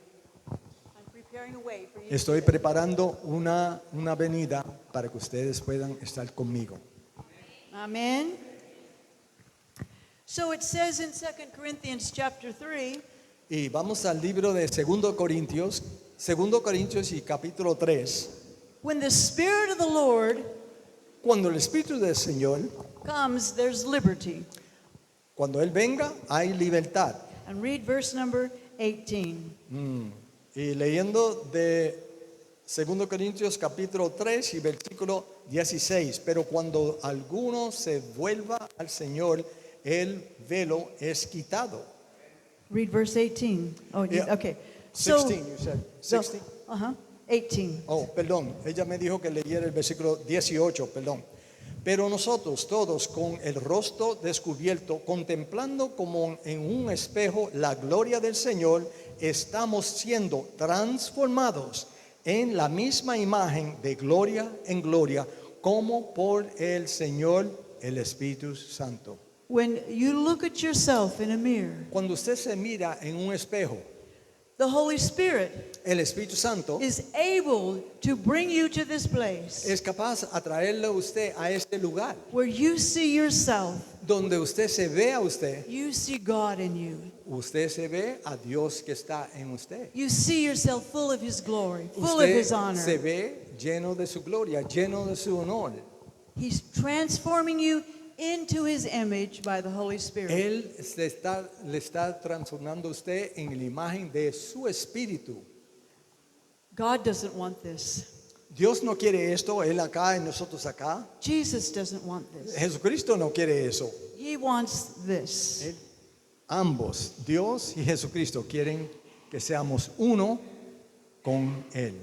I'm preparing a way for you. Estoy preparando una venida para que ustedes puedan estar conmigo. Amen. So it says in 2 Corinthians chapter 3, Y vamos al libro de 2 Corintios y capítulo 3. when the Spirit of the Lord Cuando el Espíritu del Señor, comes, there's liberty. cuando Él venga, hay libertad. And read verse number 18. Y leyendo de 2 Corintios capítulo 3 y versículo 16. Pero cuando alguno se vuelva al Señor, el velo es quitado. Read verse 18. Oh, Yeah. okay. 16, you said. 16? Uh-huh. 18. Oh, perdón. Ella me dijo que leyera el versículo 18, perdón. Pero nosotros todos con el rostro descubierto, contemplando como en un espejo la gloria del Señor, estamos siendo transformados en la misma imagen de gloria en gloria, como por el Señor, el Espíritu Santo. When you look at yourself in a mirror, Cuando usted se mira en un espejo, the Holy Spirit el Espíritu Santo is able to bring you to this place es capaz de atraerle a usted a este lugar, where you see yourself, donde usted se ve a usted, you see God in you. usted se ve a Dios que está en usted. You see yourself full of His glory, full of His Usted honor. se ve lleno de su gloria, lleno de su honor. He's transforming you into His image by the Holy Spirit. Él le está transformando a usted en la imagen de su espíritu. God doesn't want this. Dios no quiere esto, Él acá y nosotros acá. Jesus doesn't want this. Jesucristo no quiere eso. He wants this. Él- ambos, Dios y Jesucristo, quieren que seamos uno con Él.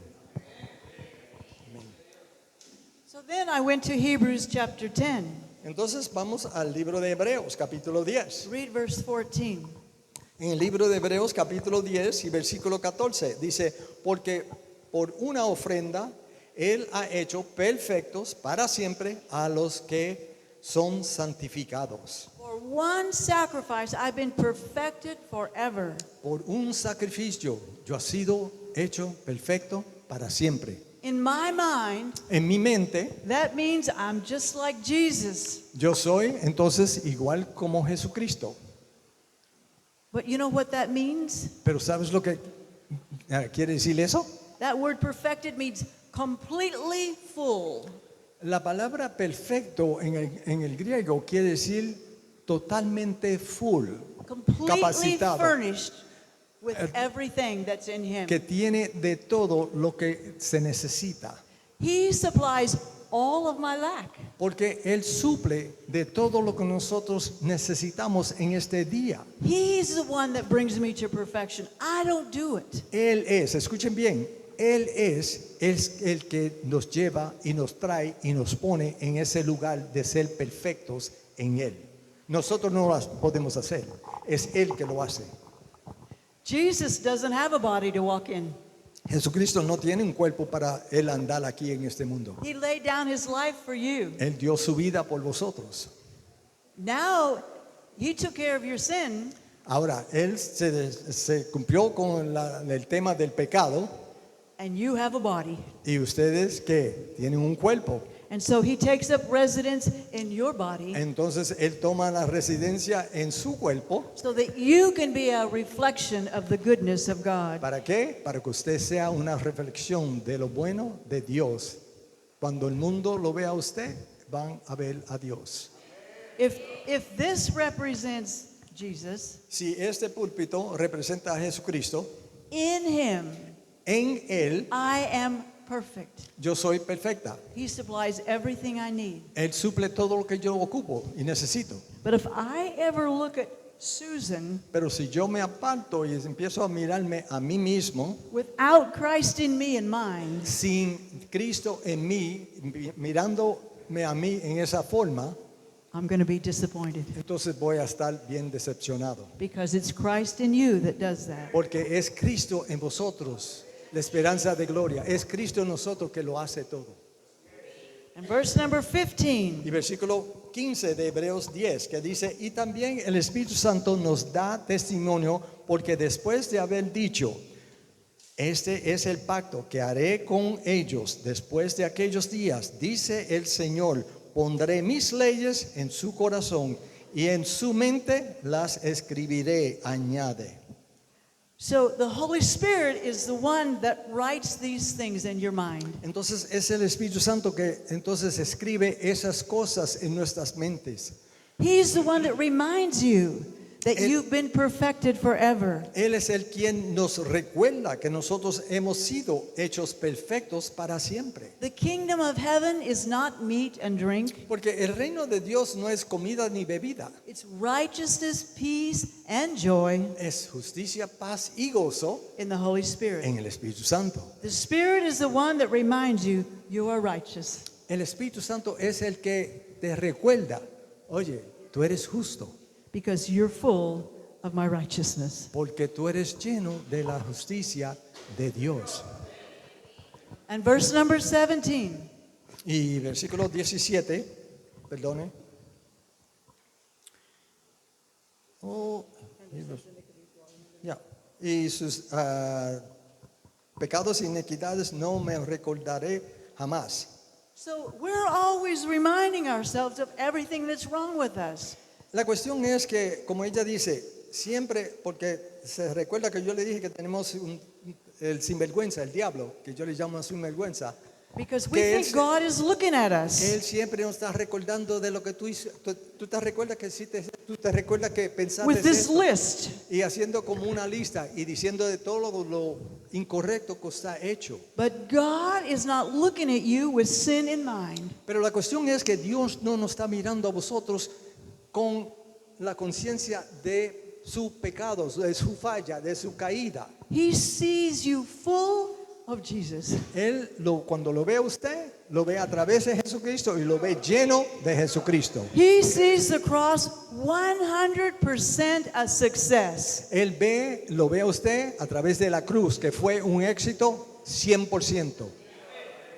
So then I went to Hebrews chapter 10. Entonces vamos al libro de Hebreos, capítulo 10. Read verse 14. En el libro de Hebreos, capítulo 10 y versículo 14, dice, porque por una ofrenda Él ha hecho perfectos para siempre a los que son santificados. For one sacrifice I've been perfected forever. Por un sacrificio yo he sido hecho perfecto para siempre. In my mind, En mi mente, that means I'm just like Jesus. yo soy entonces igual como Jesucristo. But you know what that means? Pero ¿sabes lo que quiere decir eso? That word perfected means completely full. La palabra perfecto en el griego quiere decir totalmente full, Completely capacitado, furnished with everything that's in Him. que tiene de todo lo que se necesita. He supplies all of my lack. Porque Él suple de todo lo que nosotros necesitamos en este día. He's the one that brings me to perfection. I don't do it. Él es, escuchen bien, Él es el que nos lleva y nos trae y nos pone en ese lugar de ser perfectos en Él. Nosotros no lo podemos hacer, es Él que lo hace. Jesus doesn't have a body to walk in. Jesucristo no tiene un cuerpo para Él andar aquí en este mundo. He laid down His life for you. Él dio su vida por vosotros. Now, He took care of your sin. Ahora, Él se cumplió con el tema del pecado And you have a body. y ustedes que tienen un cuerpo. And so He takes up residence in your body Entonces Él toma la residencia en su cuerpo. so that you can be a reflection of the goodness of God. ¿Para qué? Para que usted sea una reflexión de lo bueno de Dios. Cuando el mundo lo vea a usted, van a ver a Dios. If this represents Jesus, Si este púlpito representa a Jesucristo, in Him en Él I am perfect. yo soy perfecta. He supplies everything I need. Él suple todo lo que yo ocupo y necesito. But if I ever look at Susan Pero si yo me aparto y empiezo a mirarme a mí mismo, without Christ in me and mind, sin Cristo en mí, mirándome a mí en esa forma, I'm going to be disappointed entonces voy a estar bien decepcionado. because it's Christ in you that does that. Porque es Cristo en vosotros, la esperanza de gloria. Es Cristo en nosotros que lo hace todo. And verse number 15, Y versículo 15 de Hebreos 10, que dice, y también el Espíritu Santo nos da testimonio, porque después de haber dicho, este es el pacto que haré con ellos después de aquellos días, dice el Señor, pondré mis leyes en su corazón y en su mente las escribiré, añade. so the Holy Spirit is the one that writes these things in your mind. Entonces es el Espíritu Santo que entonces escribe esas cosas en nuestras mentes. He's the one that reminds you that you've been perfected forever. Él es el quien nos recuerda que nosotros hemos sido hechos perfectos para siempre. The kingdom of heaven is not meat and drink. Porque el reino de Dios no es comida ni bebida. It's righteousness, peace, and joy Es justicia, paz y gozo in the Holy Spirit. en el Espíritu Santo. The Spirit is the one that reminds you you are righteous. El Espíritu Santo es el que te recuerda, oye, tú eres justo, because you're full of my righteousness. porque tú eres lleno de la justicia de Dios. And verse number 17. Y versículo 17, perdone. Oh, ya. Y sus pecados e iniquidades no me recordaré jamás. So we're always reminding ourselves of everything that's wrong with us. La cuestión es que, como ella dice, siempre, porque se recuerda que yo le dije que tenemos el sinvergüenza, el diablo, que yo le llamo sinvergüenza, Because we Que think él- God is looking at que us. él siempre nos está recordando de lo que tú hiciste. Tú te recuerdas que tú te recuerdas que pensaste With this esto, list. y haciendo como una lista y diciendo de todo lo incorrecto que está hecho. But God is not looking at you with sin in mind. Pero la cuestión es que Dios no nos está mirando a vosotros con la conciencia de sus pecados, de su falla, de su caída. He sees you full of Jesus. Él cuando lo ve a usted, lo ve a través de Jesucristo y lo ve lleno de Jesucristo. He sees the cross 100% a success. Él lo ve a usted a través de la cruz, que fue un éxito 100%.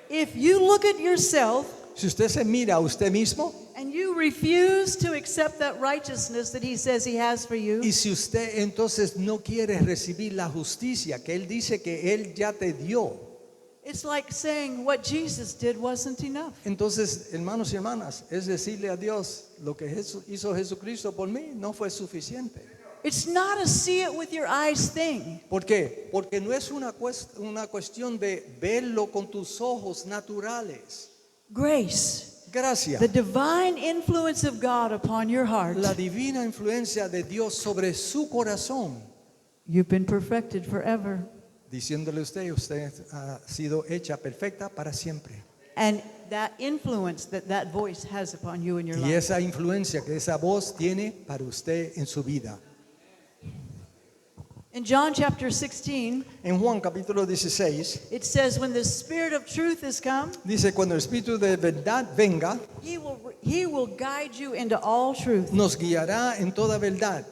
If you look at yourself Si usted se mira a usted mismo and you refuse to accept that righteousness that he says he has for you, y si usted entonces no quiere recibir la justicia que Él dice que Él ya te dio, it's like saying what Jesus did wasn't enough. entonces, hermanos y hermanas, es decirle a Dios, lo que hizo Jesucristo por mí no fue suficiente. It's not a see it with your eyes thing. ¿Por qué? Porque no es una cuestión de verlo con tus ojos naturales. Grace, Gracia, the divine influence of God upon your heart. la divina influencia de Dios sobre su corazón, You've been perfected forever. diciéndole a usted ha sido hecha perfecta para siempre. And that influence that that voice has upon you in your Y life. esa influencia que esa voz tiene para usted en su vida. In John chapter 16, En Juan capítulo 16, it says, when the Spirit of truth is come, dice, cuando el Espíritu de verdad venga, he will guide you into all truth. nos guiará en toda verdad.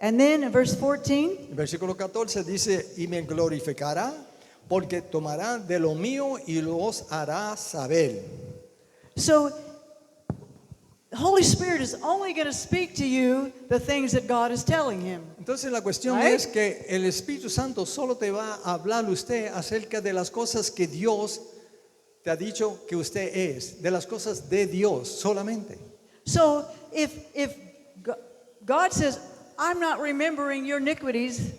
And then in verse 14, El versículo 14 dice, y me glorificará, porque tomará de lo mío y los hará saber. so the Holy Spirit is only going to speak to you the things that God is telling him. Entonces la cuestión Right? es que el Espíritu Santo solo te va a hablar usted acerca de las cosas que Dios te ha dicho que usted es, de las cosas de Dios solamente. So if God says, I'm not remembering your iniquities,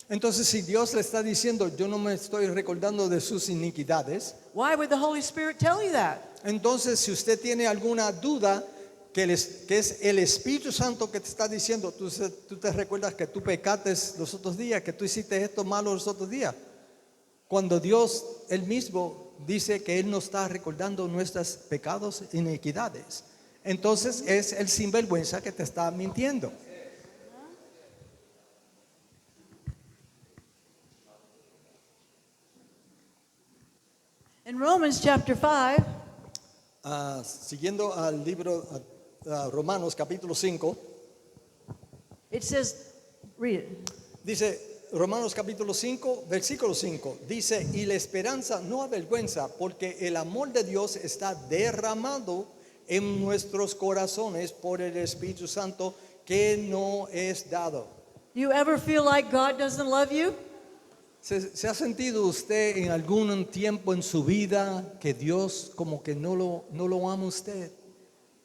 Entonces si Dios le está diciendo, yo no me estoy recordando de sus iniquidades, why would the Holy Spirit tell you that? entonces si usted tiene alguna duda que es el Espíritu Santo que te está diciendo, tú te recuerdas que tú pecaste los otros días, que tú hiciste esto malo los otros días, cuando Dios él mismo dice que Él no está recordando nuestros pecados e iniquidades, entonces es el sinvergüenza que te está mintiendo. In Romans chapter 5, Siguiendo al libro Romanos capítulo 5, it says, read it. dice Romanos capítulo 5, versículo 5, dice, y la esperanza no avergüenza, porque el amor de Dios está derramado en nuestros corazones por el Espíritu Santo que no es dado. Do you ever feel like God doesn't love you? ¿Se ha sentido usted en algún tiempo en su vida que Dios como que no lo ama a usted?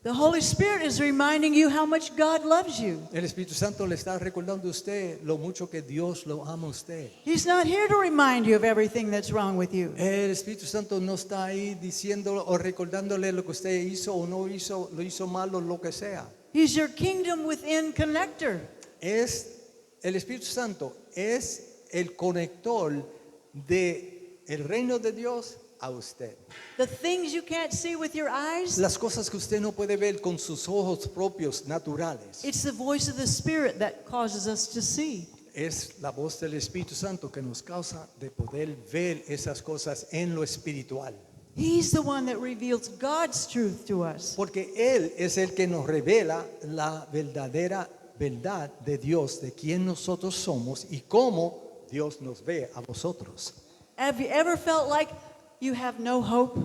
The Holy Spirit is reminding you how much God loves you. El Espíritu Santo le está recordando a usted lo mucho que Dios lo ama a usted. He's not here to remind you of everything that's wrong with you. El Espíritu Santo no está ahí diciéndolo o recordándole lo que usted hizo o no hizo, lo hizo mal o lo que sea. He's your kingdom within connector. El Espíritu Santo es el conector de el reino de Dios a usted. The things you can't see with your eyes, Las cosas que usted no puede ver con sus ojos propios naturales. it's the voice of the Spirit that causes us to see. Es la voz del Espíritu Santo que nos causa de poder ver esas cosas en lo espiritual. He's the one that reveals God's truth to us. Porque Él es el que nos revela la verdadera verdad de Dios, de quién nosotros somos y cómo Dios nos ve a vosotros. Have you ever felt like you have no hope?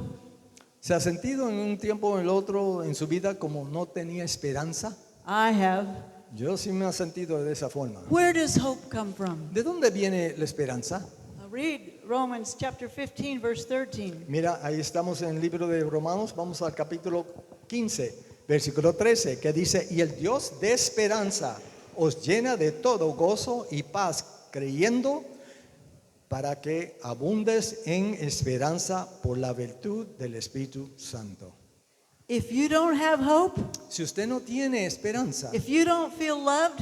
¿Se ha sentido en un tiempo o en el otro en su vida como no tenía esperanza? I have. Yo sí me he sentido de esa forma. Where does hope come from? ¿De dónde viene la esperanza? Read Romans chapter 15, verse 13. Mira, ahí estamos en el libro de Romanos, vamos al capítulo 15, versículo 13, que dice, y el Dios de esperanza os llena de todo gozo y paz, creyendo para que abundes en esperanza por la virtud del Espíritu Santo. If you don't have hope, Si usted no tiene esperanza, if you don't feel loved,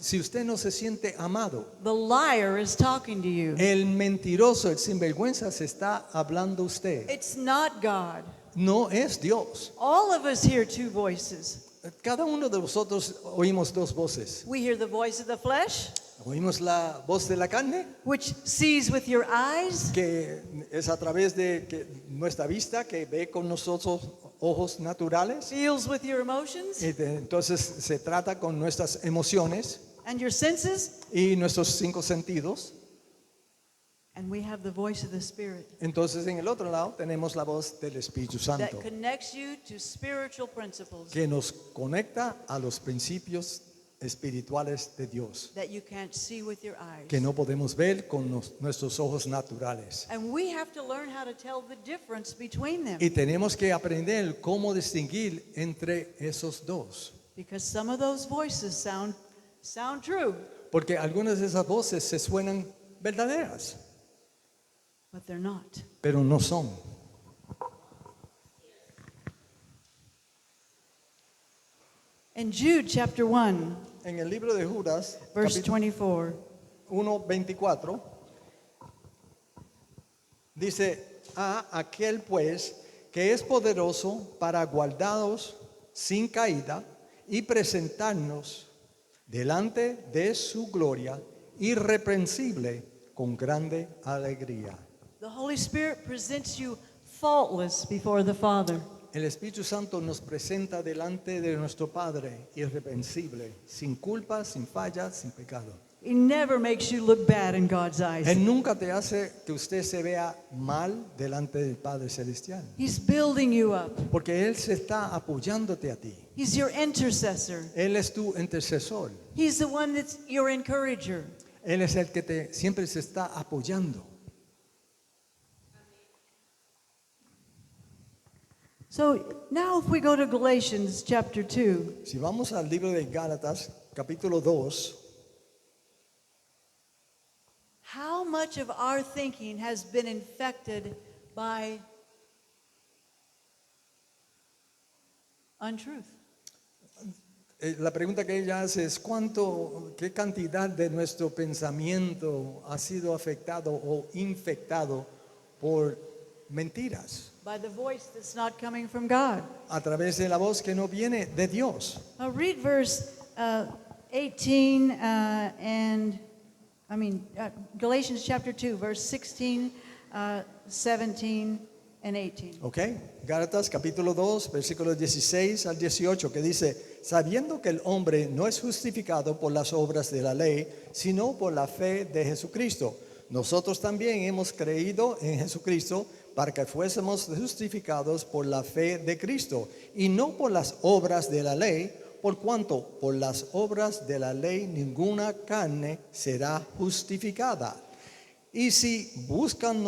si usted no se siente amado, the liar is talking to you. el mentiroso, el sinvergüenza se está hablando a usted. It's not God. No es Dios. All of us hear two voices. Cada uno de nosotros oímos dos voces. We hear the voice of the flesh, Oímos la voz de la carne, which sees with your eyes, que es a través de nuestra vista, que ve con nosotros ojos naturales. feels with your emotions, Entonces se trata con nuestras emociones and your senses, y nuestros cinco sentidos. and we have the voice of the Spirit Entonces en el otro lado tenemos la voz del Espíritu that Santo, connects you to spiritual principles que nos conecta a los principios espirituales de Dios, that you can't see with your eyes. que no podemos ver con nuestros ojos naturales. And we have to learn how to tell the difference between them, Y tenemos que aprender cómo distinguir entre esos dos. because some of those voices sound true, Porque algunas de esas voces se suenan verdaderas, but they're not. pero no son. In Jude chapter 1, En el libro de Judas, verse capítulo 24, 1:24, dice, a aquel pues que es poderoso para guardaros sin caída y presentarnos delante de su gloria irreprensible con grande alegría. the Holy Spirit presents you faultless before the Father. El Espíritu Santo nos presenta delante de nuestro Padre irreprensible, sin culpa, sin falla, sin pecado. He never makes you look bad in God's eyes. Él nunca te hace que usted se vea mal delante del Padre Celestial, He's building you up. porque Él se está apoyándote a ti. He's your intercessor. Él es tu intercesor. He's the one that's your encourager. Él es el que siempre se está apoyando. So now if we go to Galatians chapter 2, Si vamos al libro de Gálatas, capítulo 2, how much of our thinking has been infected by untruth? la pregunta que ella hace es qué cantidad de nuestro pensamiento ha sido afectado o infectado por mentiras By the voice that's not coming from God. a través de la voz que no viene de Dios. Now read verse 18 Galatians chapter 2, verse 16, 17, and 18. ¿Ok? Gálatas capítulo 2, versículos 16 al 18, que dice, sabiendo que el hombre no es justificado por las obras de la ley, sino por la fe de Jesucristo. Nosotros también hemos creído en Jesucristo para que fuésemos justificados por la fe de Cristo y no por las obras de la ley, por cuanto por las obras de la ley ninguna carne será justificada. Y si buscando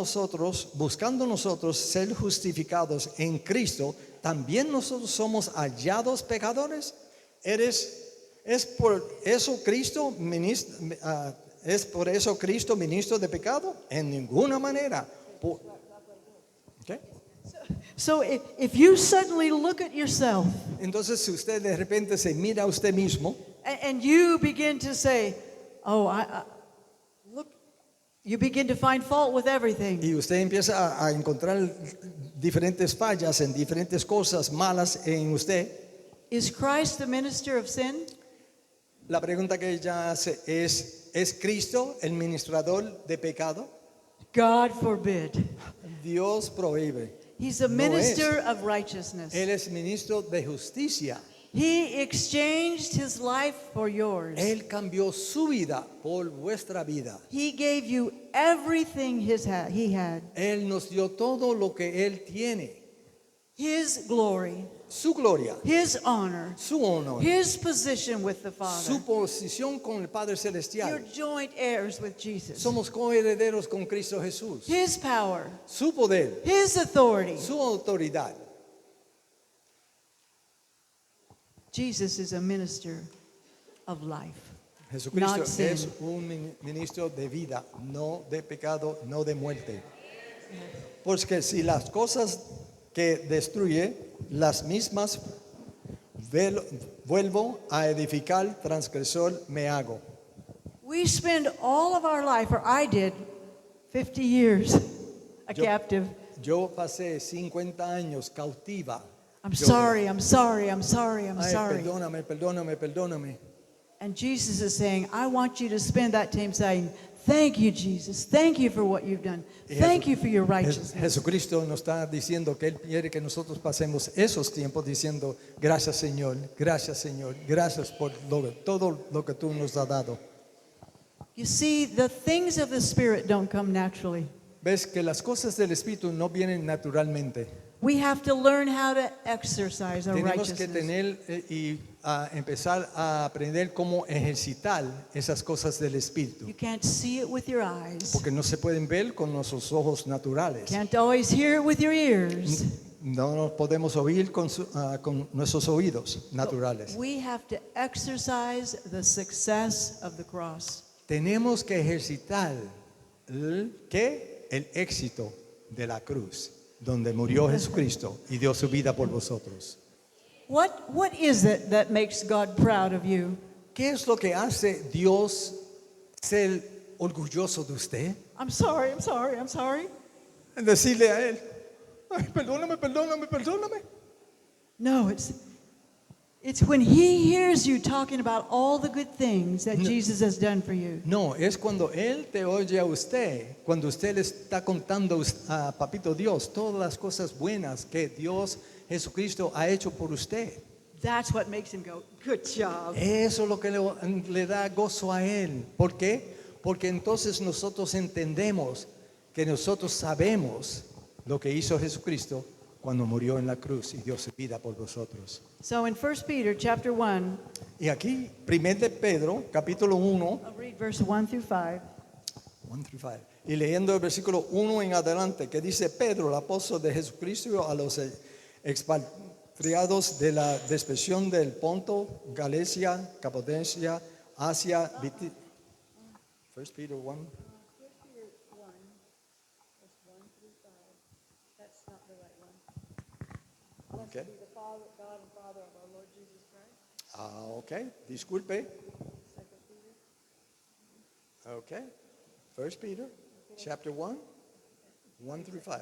nosotros ser justificados en Cristo, también nosotros somos hallados pecadores. ¿Es por eso Cristo ministro de pecado? En ninguna manera. ¿Okay? So if you suddenly look at yourself Entonces, si usted de repente se mira a usted mismo and you begin to say, look, you begin to find fault with everything. y usted empieza a encontrar diferentes fallas en diferentes cosas malas en usted, Is Christ the minister of sin? la pregunta que ella hace ¿es Cristo el ministrador de pecado? God forbid. Dios prohíbe. He's a No minister of righteousness. Él es ministro de justicia. He exchanged his life for yours. Él cambió su vida por vuestra vida. He gave you everything he had. Él nos dio todo lo que Él tiene. His glory, Su gloria, his honor, su honor, his position with the Father. su posición con el Padre You're Celestial. joint heirs with Jesus. Somos coherederos con Cristo Jesús. His power, Su poder, his authority. su autoridad. Jesus is a minister of life. Jesucristo Not sin. es un ministro de vida, no de pecado, no de muerte. Porque si las cosas que destruye, las mismas vuelvo a edificar, transgresor me hago. We spend all of our life, or I did, 50 years a Yo- captive. Yo pasé 50 años cautiva. I'm Yo- sorry, I'm sorry, I'm sorry, I'm Ay, sorry. perdóname, perdóname, perdóname. And Jesus is saying, I want you to spend that time saying, thank you, Jesus. Thank you for what you've done. Thank you for your righteousness. Jesucristo nos está diciendo que Él quiere que nosotros pasemos esos tiempos diciendo, gracias Señor, gracias por todo lo que tú nos has dado. You see, the things of the Spirit don't come naturally. Ves que las cosas del Espíritu no vienen naturalmente. We have to learn how to exercise our Tenemos que righteousness. tener y empezar a aprender cómo ejercitar esas cosas del Espíritu. You can't see it with your eyes. Porque no se pueden ver con nuestros ojos naturales. Can't always hear it with your ears. No nos podemos oír con nuestros oídos naturales. We have to exercise the success of the cross. Tenemos que ejercitar el éxito de la cruz, donde murió Jesucristo y dio su vida por vosotros. What is it that makes God proud of you? ¿Qué es lo que hace Dios ser orgulloso de usted? I'm sorry, I'm sorry, I'm sorry. En decirle a Él, ay, perdóname, perdóname, perdóname. No, it's when he hears you talking about all the good things that Jesus has done for you. No, es cuando Él te oye a usted, cuando usted le está contando a Papito Dios todas las cosas buenas que Dios Jesucristo ha hecho por usted. That's what makes him go, good job. Eso es lo que le da gozo a Él. ¿Por qué? Porque entonces nosotros entendemos que nosotros sabemos lo que hizo Jesucristo cuando murió en la cruz y dio su vida por nosotros. So in 1 Peter chapter 1, Y aquí, 1 de Pedro, capítulo 1, I'll read verse 1 through 5. 1 through 5. Y leyendo el versículo 1 en adelante, que dice Pedro, el apóstol de Jesucristo, a los expatriados de la dispersión del Ponto, Galacia, Capadocia, Asia, 1 Peter 1. Okay. Okay, disculpe. Okay, 1 Peter, chapter 1, 1 through 5.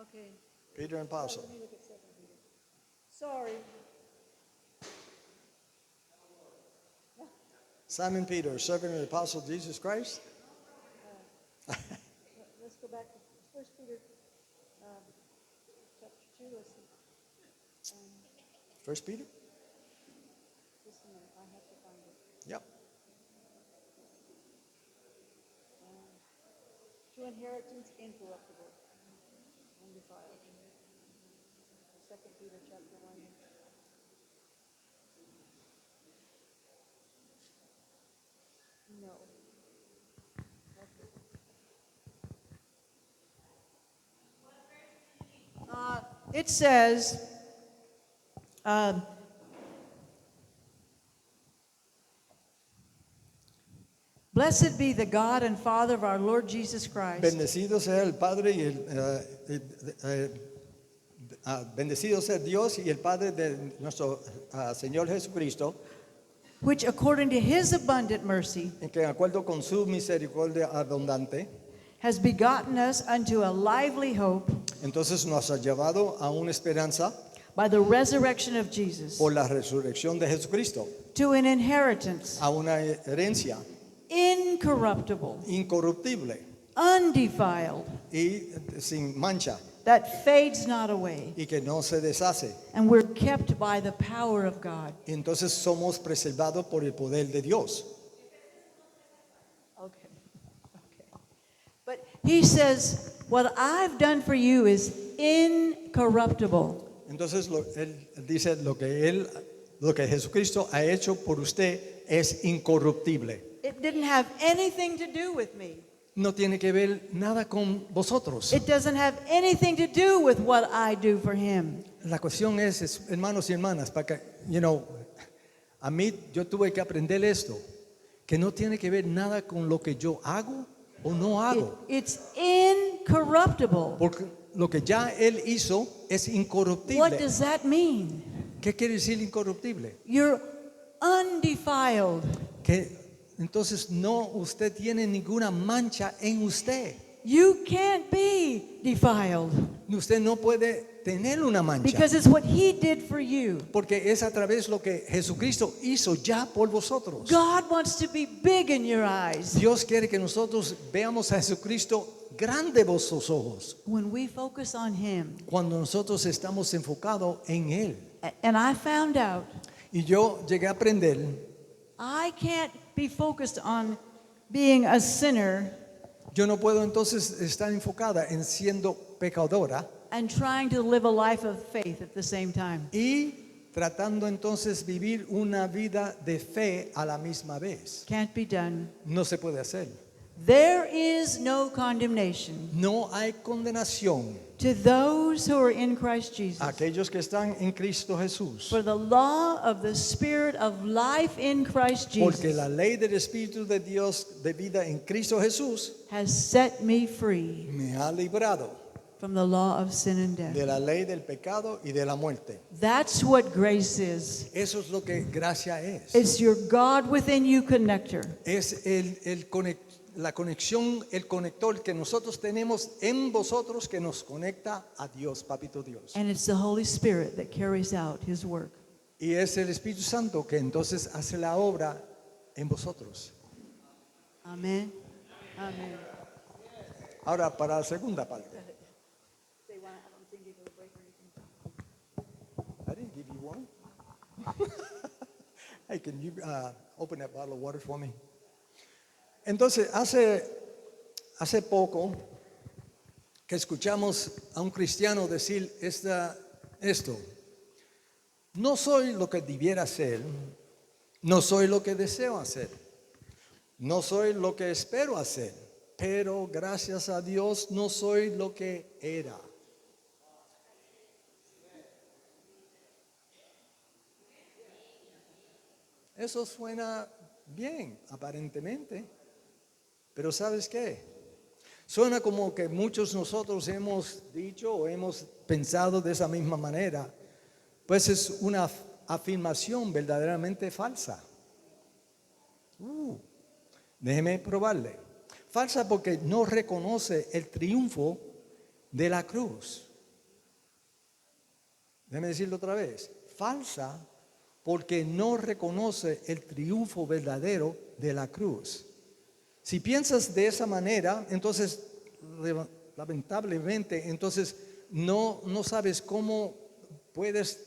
Okay. Peter and Apostle. Sorry. Simon Peter, servant of the Apostle of Jesus Christ. Let's go back to 1 Peter chapter 2. Let's see. 1 Peter? Just a minute, I have to find it. Yep. To inheritance incorruptible, undefiled. 2 Peter chapter 1. No. It says, blessed be the God and Father of our Lord Jesus Christ. Bendecido sea el Padre y bendecido sea Dios y el Padre de nuestro Señor Jesucristo, Which according to his abundant mercy en que de acuerdo con su misericordia abundante, has begotten us unto a lively hope entonces nos ha llevado a una esperanza by the resurrection of Jesus, por la resurrección de Jesucristo, to an inheritance a una herencia incorruptible, incorruptible undefiled, y sin mancha, that fades not away, y que no se deshace. and we're kept by the power of God. Y entonces somos preservados por el poder de Dios. Okay. Okay. But he says, what I've done for you is incorruptible. Entonces él dice lo que Jesucristo ha hecho por usted es incorruptible. It didn't have anything to do with me. No tiene que ver nada con vosotros. It doesn't have anything to do with what I do for him. La cuestión es, hermanos y hermanas, para que, a mí yo tuve que aprender esto, que no tiene que ver nada con lo que yo hago o no hago. It's incorruptible. Porque lo que ya Él hizo es What incorruptible. does that mean? ¿Qué quiere decir incorruptible? You're undefiled. Que entonces no usted tiene ninguna mancha en usted. You can't be defiled Usted no puede tener una mancha. because it's what he did for you. Porque es a través de lo que Jesucristo hizo ya por vosotros. God wants to be big in your eyes. Dios quiere que nosotros veamos a Jesucristo grande en vuestros ojos. When we focus on him. Cuando nosotros estamos enfocados en Él. And I found out Y yo llegué a aprender, I can't be focused on being a sinner yo no puedo entonces estar enfocada en siendo pecadora and trying to live a life of faith at the same time. y tratando entonces vivir una vida de fe a la misma vez. Can't be done. No se puede hacer. There is no condemnation No hay condenación to those who are in Christ Jesus. a aquellos que están en Cristo Jesús. For the law of the Spirit of life in Christ Porque Jesus la ley del Espíritu de Dios de vida en Cristo Jesús has set me free me ha librado from the law of sin and death. de la ley del pecado y de la muerte. That's what grace is. Eso es lo que gracia es. It's your God within you connector. Es la conexión, el conector que nosotros tenemos en vosotros que nos conecta a Dios, Papito Dios. And it's the Holy Spirit that carries out his work. Y es el Espíritu Santo que entonces hace la obra en vosotros. Amen. Amen. Ahora, para la segunda parte. I didn't give you one. Hey, can you open that bottle of water for me? Entonces, hace poco que escuchamos a un cristiano decir esto. No soy lo que debiera ser, no soy lo que deseo hacer, no soy lo que espero hacer, pero gracias a Dios no soy lo que era. Eso suena bien, aparentemente. Pero ¿sabes qué? Suena como que muchos nosotros hemos dicho o hemos pensado de esa misma manera. Pues es una afirmación verdaderamente falsa. Déjeme probarle. Falsa porque no reconoce el triunfo de la cruz. Déjeme decirlo otra vez. Falsa porque no reconoce el triunfo verdadero de la cruz. Si piensas de esa manera, entonces, lamentablemente, entonces no sabes cómo puedes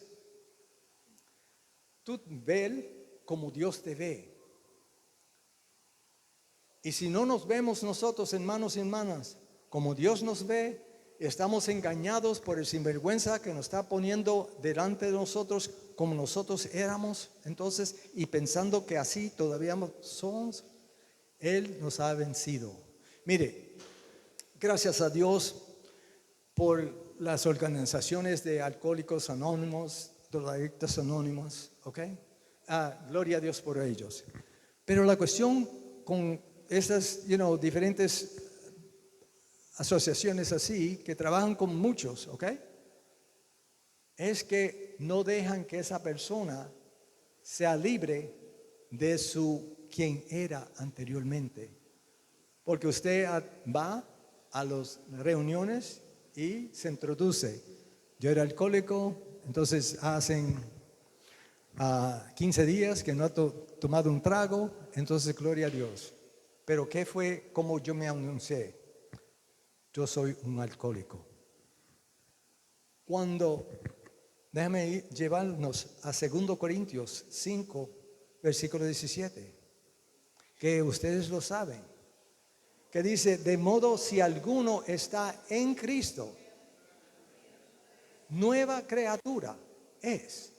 tú ver como Dios te ve. Y si no nos vemos nosotros, hermanos y hermanas, como Dios nos ve, estamos engañados por el sinvergüenza que nos está poniendo delante de nosotros como nosotros éramos, entonces, y pensando que así todavía somos. Él nos ha vencido. Mire, gracias a Dios por las organizaciones de alcohólicos anónimos, drogadictos anónimos, ¿ok? Gloria a Dios por ellos. Pero la cuestión con esas, diferentes asociaciones así, que trabajan con muchos, ¿ok? Es que no dejan que esa persona sea libre de quien era anteriormente. Porque usted va a las reuniones y se introduce. Yo era alcohólico, entonces hacen 15 días que no he tomado un trago, entonces gloria a Dios. Pero ¿qué fue como yo me anuncié? Yo soy un alcohólico. Déjame llevarnos a 2 Corintios 5, versículo 17, que ustedes lo saben, que dice, de modo si alguno está en Cristo, nueva criatura es.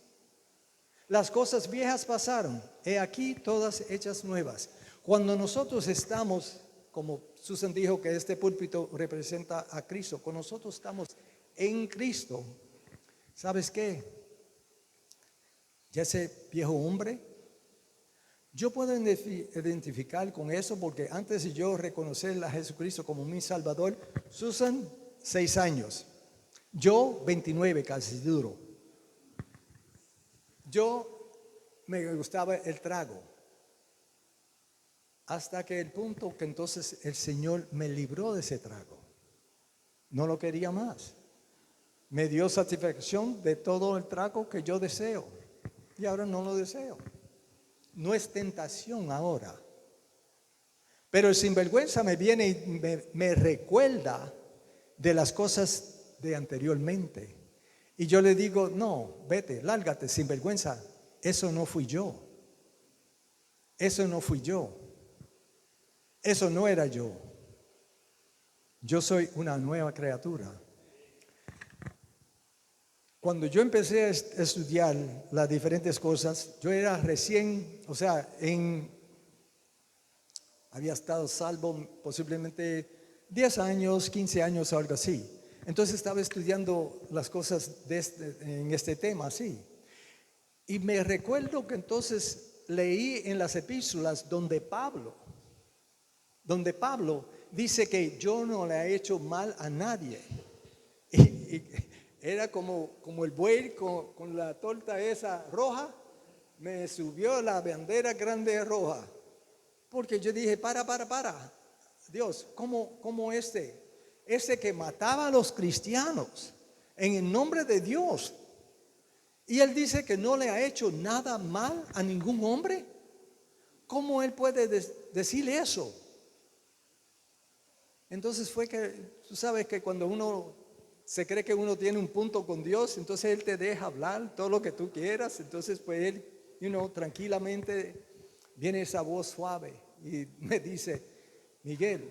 Las cosas viejas pasaron, he aquí todas hechas nuevas. Cuando nosotros estamos, como Susan dijo que este púlpito representa a Cristo, cuando nosotros estamos en Cristo, ¿sabes qué? Ya ese viejo hombre, yo puedo identificar con eso porque antes de yo reconocer a Jesucristo como mi Salvador, Susan, 6 años, yo 29, casi duro. Yo me gustaba el trago, hasta que el punto que entonces el Señor me libró de ese trago. No lo quería más. Me dio satisfacción de todo el trago que yo deseo. Y ahora no lo deseo. No es tentación ahora. Pero el sinvergüenza me viene y me recuerda de las cosas de anteriormente. Y yo le digo, no, vete, lárgate, sinvergüenza. Eso no fui yo. Eso no fui yo. Eso no era yo. Yo soy una nueva criatura. Cuando yo empecé a estudiar las diferentes cosas, yo era recién, había estado salvo posiblemente 10 años, 15 años, algo así. Entonces estaba estudiando las cosas en este tema, así. Y me recuerdo que entonces leí en las epístolas donde Pablo dice que yo no le he hecho mal a nadie. Y era como el buey con la torta esa roja, me subió la bandera grande roja. Porque yo dije, para, Dios, ¿cómo este que mataba a los cristianos en el nombre de Dios? Y él dice que no le ha hecho nada mal a ningún hombre. ¿Cómo él puede decir eso? Entonces fue que, tú sabes que cuando uno se cree que uno tiene un punto con Dios, entonces Él te deja hablar todo lo que tú quieras. Entonces pues Él, tranquilamente viene esa voz suave y me dice, Miguel,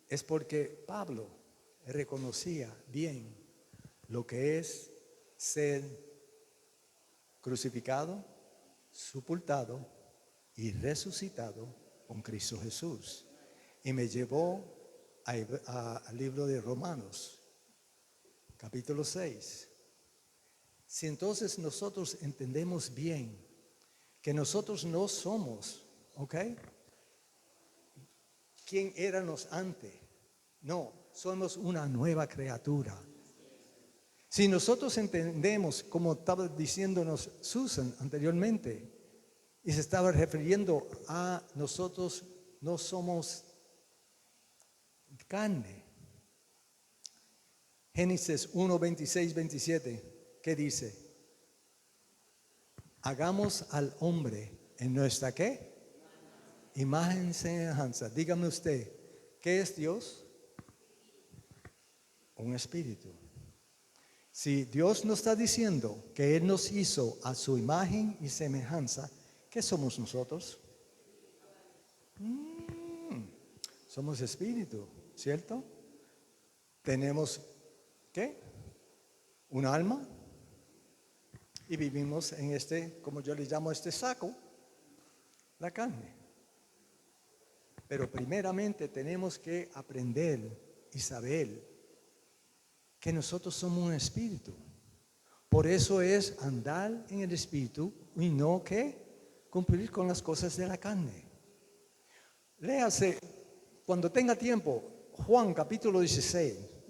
es porque Pablo reconocía bien lo que es ser crucificado, sepultado y resucitado con Cristo Jesús. Y me llevó al libro de Romanos, capítulo 6. Si entonces nosotros entendemos bien que nosotros no somos, ¿quién éramos antes? No, somos una nueva criatura. Si nosotros entendemos, como estaba diciéndonos Susan anteriormente, y se estaba refiriendo a nosotros no somos carne. Génesis 1, 26, 27, ¿qué dice? Hagamos al hombre en nuestra ¿qué? Imagen y semejanza. Dígame usted, ¿qué es Dios? Un espíritu. Si Dios nos está diciendo que Él nos hizo a su imagen y semejanza, ¿qué somos nosotros? Somos espíritu, ¿cierto? Tenemos, ¿qué? Un alma. Y vivimos en como yo le llamo saco, la carne. Pero primeramente tenemos que aprender y saber que nosotros somos un espíritu. Por eso es andar en el espíritu y no que cumplir con las cosas de la carne. Léase, cuando tenga tiempo, Juan capítulo 17.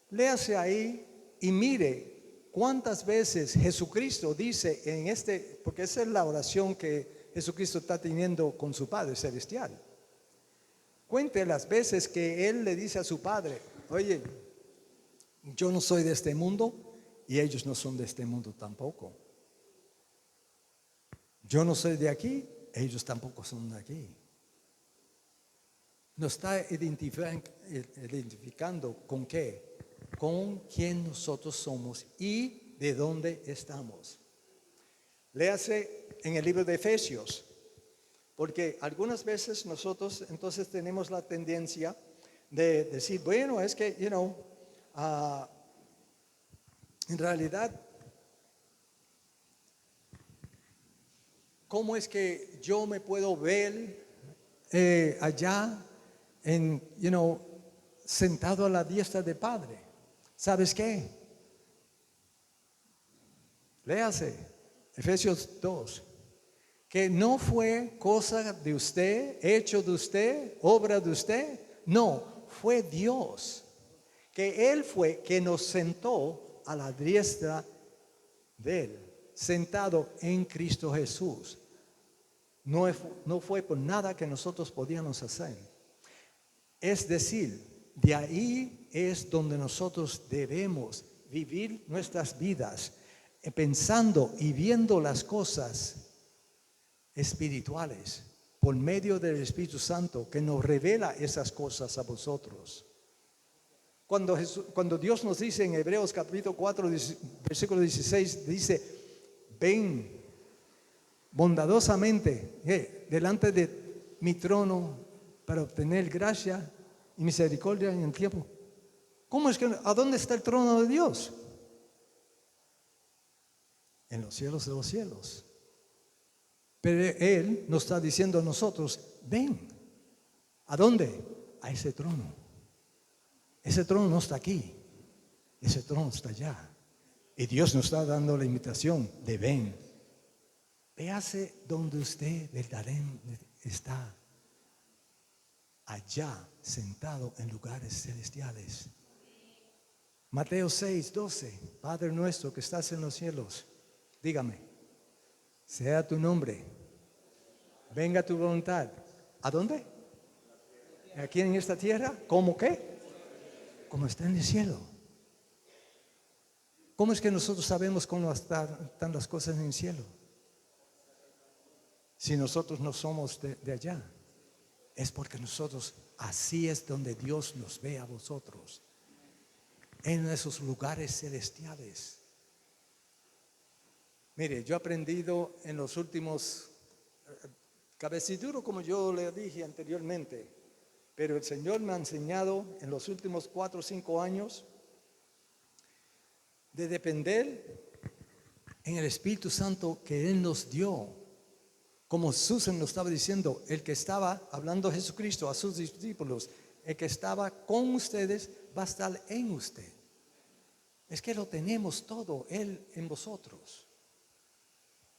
Léase ahí y mire cuántas veces Jesucristo dice porque esa es la oración que Jesucristo está teniendo con su Padre Celestial. Cuente las veces que Él le dice a su Padre, oye, yo no soy de este mundo y ellos no son de este mundo tampoco. Yo no soy de aquí, ellos tampoco son de aquí. nos está identificando con qué, con quién nosotros somos y de dónde estamos. Léase en el libro de Efesios, porque algunas veces nosotros entonces tenemos la tendencia de decir, bueno, es que, en realidad, ¿cómo es que yo me puedo ver allá sentado a la diestra del Padre? ¿Sabes qué? Léase Efesios 2, que no fue cosa de usted, hecho de usted, obra de usted, no, fue Dios, que Él fue que nos sentó a la diestra de Él, sentado en Cristo Jesús. No fue por nada que nosotros podíamos hacer. Es decir, de ahí es donde nosotros debemos vivir nuestras vidas, pensando y viendo las cosas espirituales por medio del Espíritu Santo que nos revela esas cosas a vosotros. Cuando Dios nos dice en Hebreos capítulo 4, versículo 16, dice, ven bondadosamente delante de mi trono para obtener gracia y misericordia en el tiempo. ¿Cómo es que, a dónde está el trono de Dios? En los cielos de los cielos. Pero Él nos está diciendo a nosotros, ven. ¿A dónde? A ese trono. Ese trono no está aquí. Ese trono está allá. Y Dios nos está dando la invitación de ven. Véase donde usted verdaderamente está. Allá, sentado en lugares celestiales. Mateo 6, 12. Padre nuestro que estás en los cielos, dígame, sea tu nombre, venga tu voluntad. ¿A dónde? ¿Aquí en esta tierra? ¿Cómo qué? Como está en el cielo. ¿Cómo es que nosotros sabemos cómo están las cosas en el cielo? Si nosotros no somos de allá, es porque nosotros, así es donde Dios nos ve a vosotros, en esos lugares celestiales. Mire, yo he aprendido en los últimos, cabeciduro como yo le dije anteriormente, pero el Señor me ha enseñado en los últimos 4 o 5 años de depender en el Espíritu Santo que Él nos dio. Como Susan nos estaba diciendo, el que estaba hablando Jesucristo a sus discípulos, el que estaba con ustedes va a estar en usted. Es que lo tenemos todo, Él en vosotros.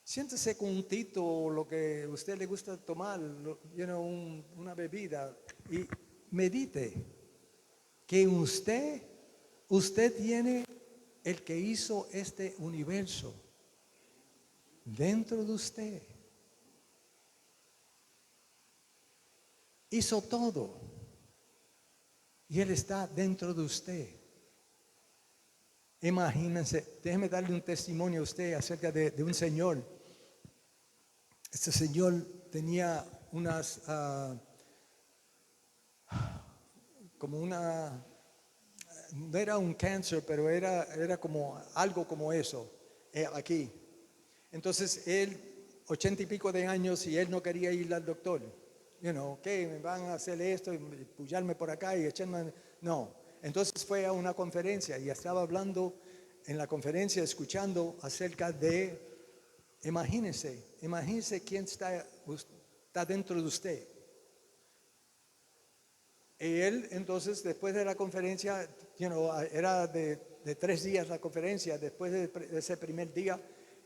Siéntese con un tito o lo que a usted le gusta tomar, una bebida, y medite que usted tiene el que hizo este universo dentro de usted. Hizo todo y Él está dentro de usted. Imagínense, déjeme darle un testimonio a usted acerca de un señor. Este señor tenía unas, no era un cáncer, pero era como algo como eso, aquí. Entonces él, 80 y pico de años, y él no quería ir al doctor. ¿Qué? Me van a hacer esto y pullarme por acá y echarme. No. Entonces fue a una conferencia y estaba hablando en la conferencia, escuchando acerca de, imagínense quién está dentro de usted. Y él entonces, después de la conferencia, era de 3 días la conferencia, después de ese primer día,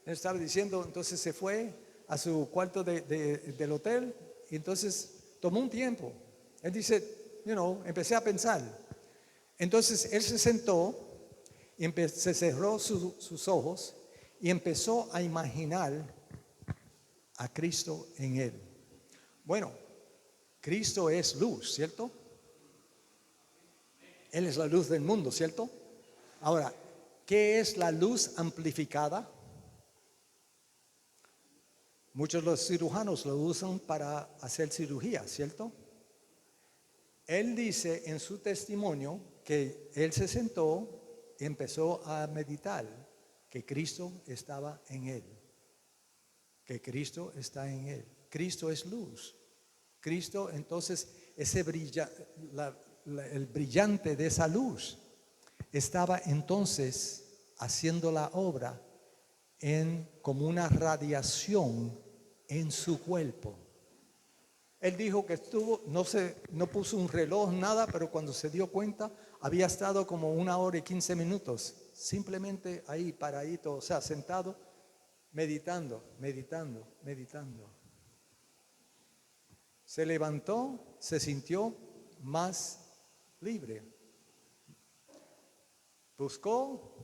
él estaba diciendo, entonces se fue a su cuarto del hotel y entonces tomó un tiempo. Él dice, empecé a pensar. Entonces él se sentó y se cerró sus ojos y empezó a imaginar a Cristo en él. Bueno, Cristo es luz, ¿cierto? Él es la luz del mundo, ¿cierto? Ahora, ¿qué es la luz amplificada? Muchos de los cirujanos lo usan para hacer cirugía, ¿cierto? Él dice en su testimonio que él se sentó y empezó a meditar que Cristo estaba en él, que Cristo está en él. Cristo es luz. Cristo, entonces, el brillante de esa luz estaba entonces haciendo la obra como una radiación en su cuerpo. Él dijo que no puso un reloj, nada, pero cuando se dio cuenta había estado como 1 hora y 15 minutos, simplemente ahí paradito, o sea, sentado, meditando. Se levantó, se sintió más libre. Buscó,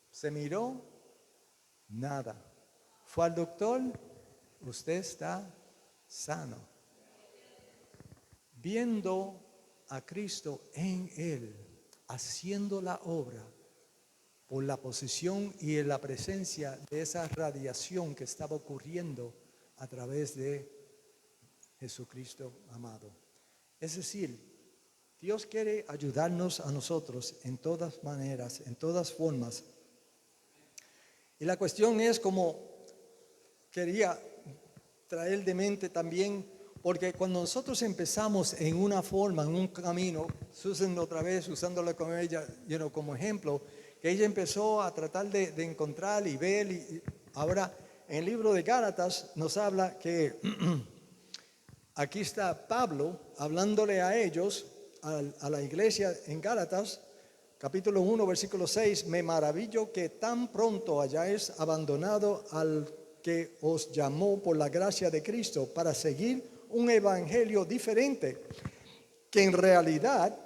se miró, nada. Fue al doctor, usted está sano. Viendo a Cristo en él, haciendo la obra por la posición y en la presencia de esa radiación que estaba ocurriendo a través de Jesucristo amado. Es decir, Dios quiere ayudarnos a nosotros en todas maneras, en todas formas. Y la cuestión es, como quería traer de mente también, porque cuando nosotros empezamos en una forma, en un camino, Susan otra vez usándolo con ella, como ejemplo, que ella empezó a tratar de encontrar y ver, y ahora en el libro de Gálatas nos habla que aquí está Pablo hablándole a ellos, a la iglesia en Gálatas, capítulo 1, versículo 6, me maravillo que tan pronto hayáis abandonado al que os llamó por la gracia de Cristo para seguir un evangelio diferente, que en realidad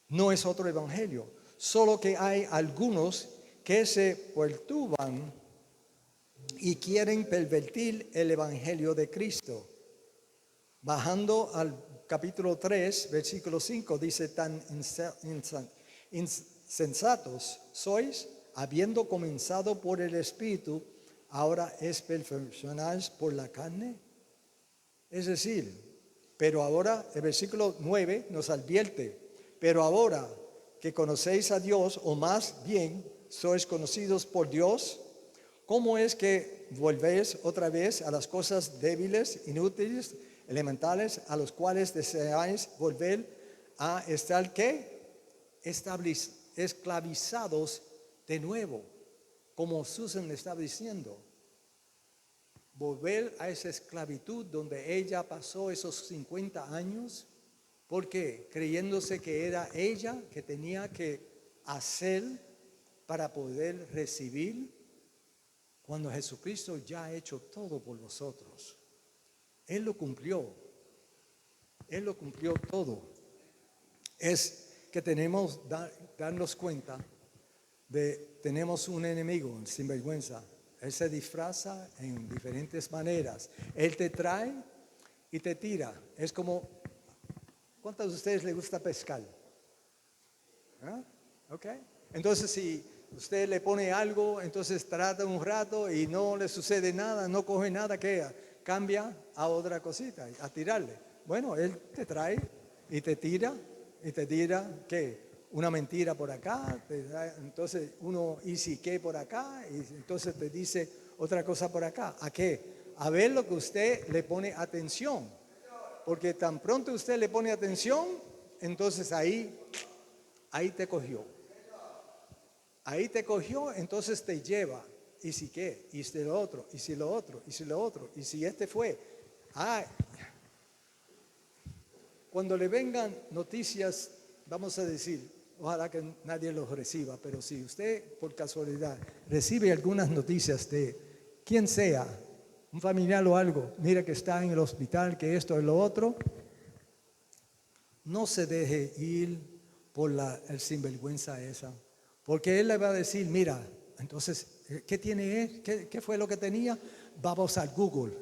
no es otro evangelio, solo que hay algunos que se perturban y quieren pervertir el evangelio de Cristo. Bajando al capítulo 3, versículo 5, dice, tan insensatos sois, habiendo comenzado por el Espíritu, ahora es perfeccionados por la carne. Es decir, pero ahora, el versículo 9 nos advierte, pero ahora que conocéis a Dios, o más bien sois conocidos por Dios, ¿cómo es que volvéis otra vez a las cosas débiles, inútiles, elementales, a los cuales deseáis volver a estar, ¿qué? Esclavizados de nuevo, como Susan le estaba diciendo? Volver a esa esclavitud donde ella pasó esos 50 años. ¿Por qué? Creyéndose que era ella que tenía que hacer para poder recibir, cuando Jesucristo ya ha hecho todo por nosotros. Él lo cumplió todo. Es que tenemos darnos cuenta tenemos un enemigo, el sinvergüenza. Él se disfraza en diferentes maneras. Él te trae y te tira. Es como, ¿cuántos de ustedes les gusta pescar? ¿Ah? ¿Ok? Entonces, si usted le pone algo, entonces trata un rato y no le sucede nada, no coge nada, ¿qué? Cambia a otra cosita, a tirarle. Bueno, él te trae y te tira, ¿qué? Una mentira por acá, entonces uno y si qué por acá, y entonces te dice otra cosa por acá. ¿A qué? A ver lo que usted le pone atención. Porque tan pronto usted le pone atención, entonces ahí te cogió. Ahí te cogió, entonces te lleva. ¿Y si qué? ¿Y si lo otro? ¿Y si lo otro? ¿Y si lo otro? ¿Y si este fue? Cuando le vengan noticias, vamos a decir, ojalá que nadie los reciba, pero si usted por casualidad recibe algunas noticias de quien sea, un familiar o algo, mira que está en el hospital, que esto y lo otro, no se deje ir por el sinvergüenza esa, porque él le va a decir, mira, entonces, ¿qué tiene él? ¿Qué fue lo que tenía? Vamos al Google.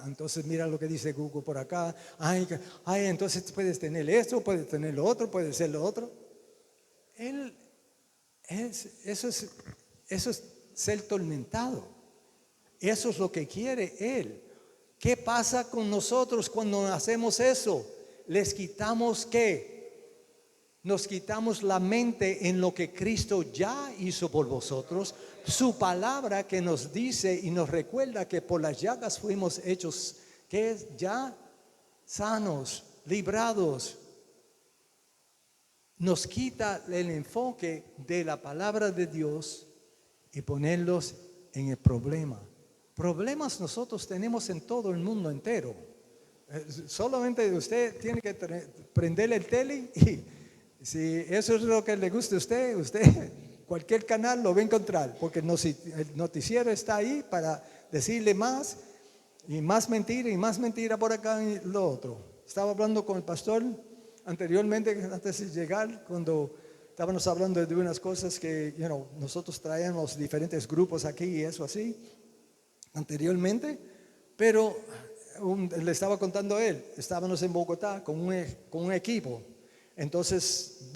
Entonces mira lo que dice Google por acá. Entonces puedes tener esto, puedes tener lo otro, puedes ser lo otro. Eso es ser tormentado. Eso es lo que quiere él. ¿Qué pasa con nosotros cuando hacemos eso? les quitamos ¿qué? Nos quitamos la mente en lo que Cristo ya hizo por vosotros, su palabra que nos dice y nos recuerda que por las llagas fuimos hechos, que es ya sanos, librados. Nos quita el enfoque de la palabra de Dios y ponerlos en el problema. Problemas nosotros tenemos en todo el mundo entero. Solamente usted tiene que prender el tele y si eso es lo que le gusta a usted cualquier canal lo va a encontrar, porque el noticiero está ahí para decirle más y más mentira por acá y lo otro. Estaba hablando con el pastor anteriormente, antes de llegar, cuando estábamos hablando de unas cosas que nosotros traíamos diferentes grupos aquí y eso así, anteriormente, pero le estaba contando a él, estábamos en Bogotá con un equipo. Entonces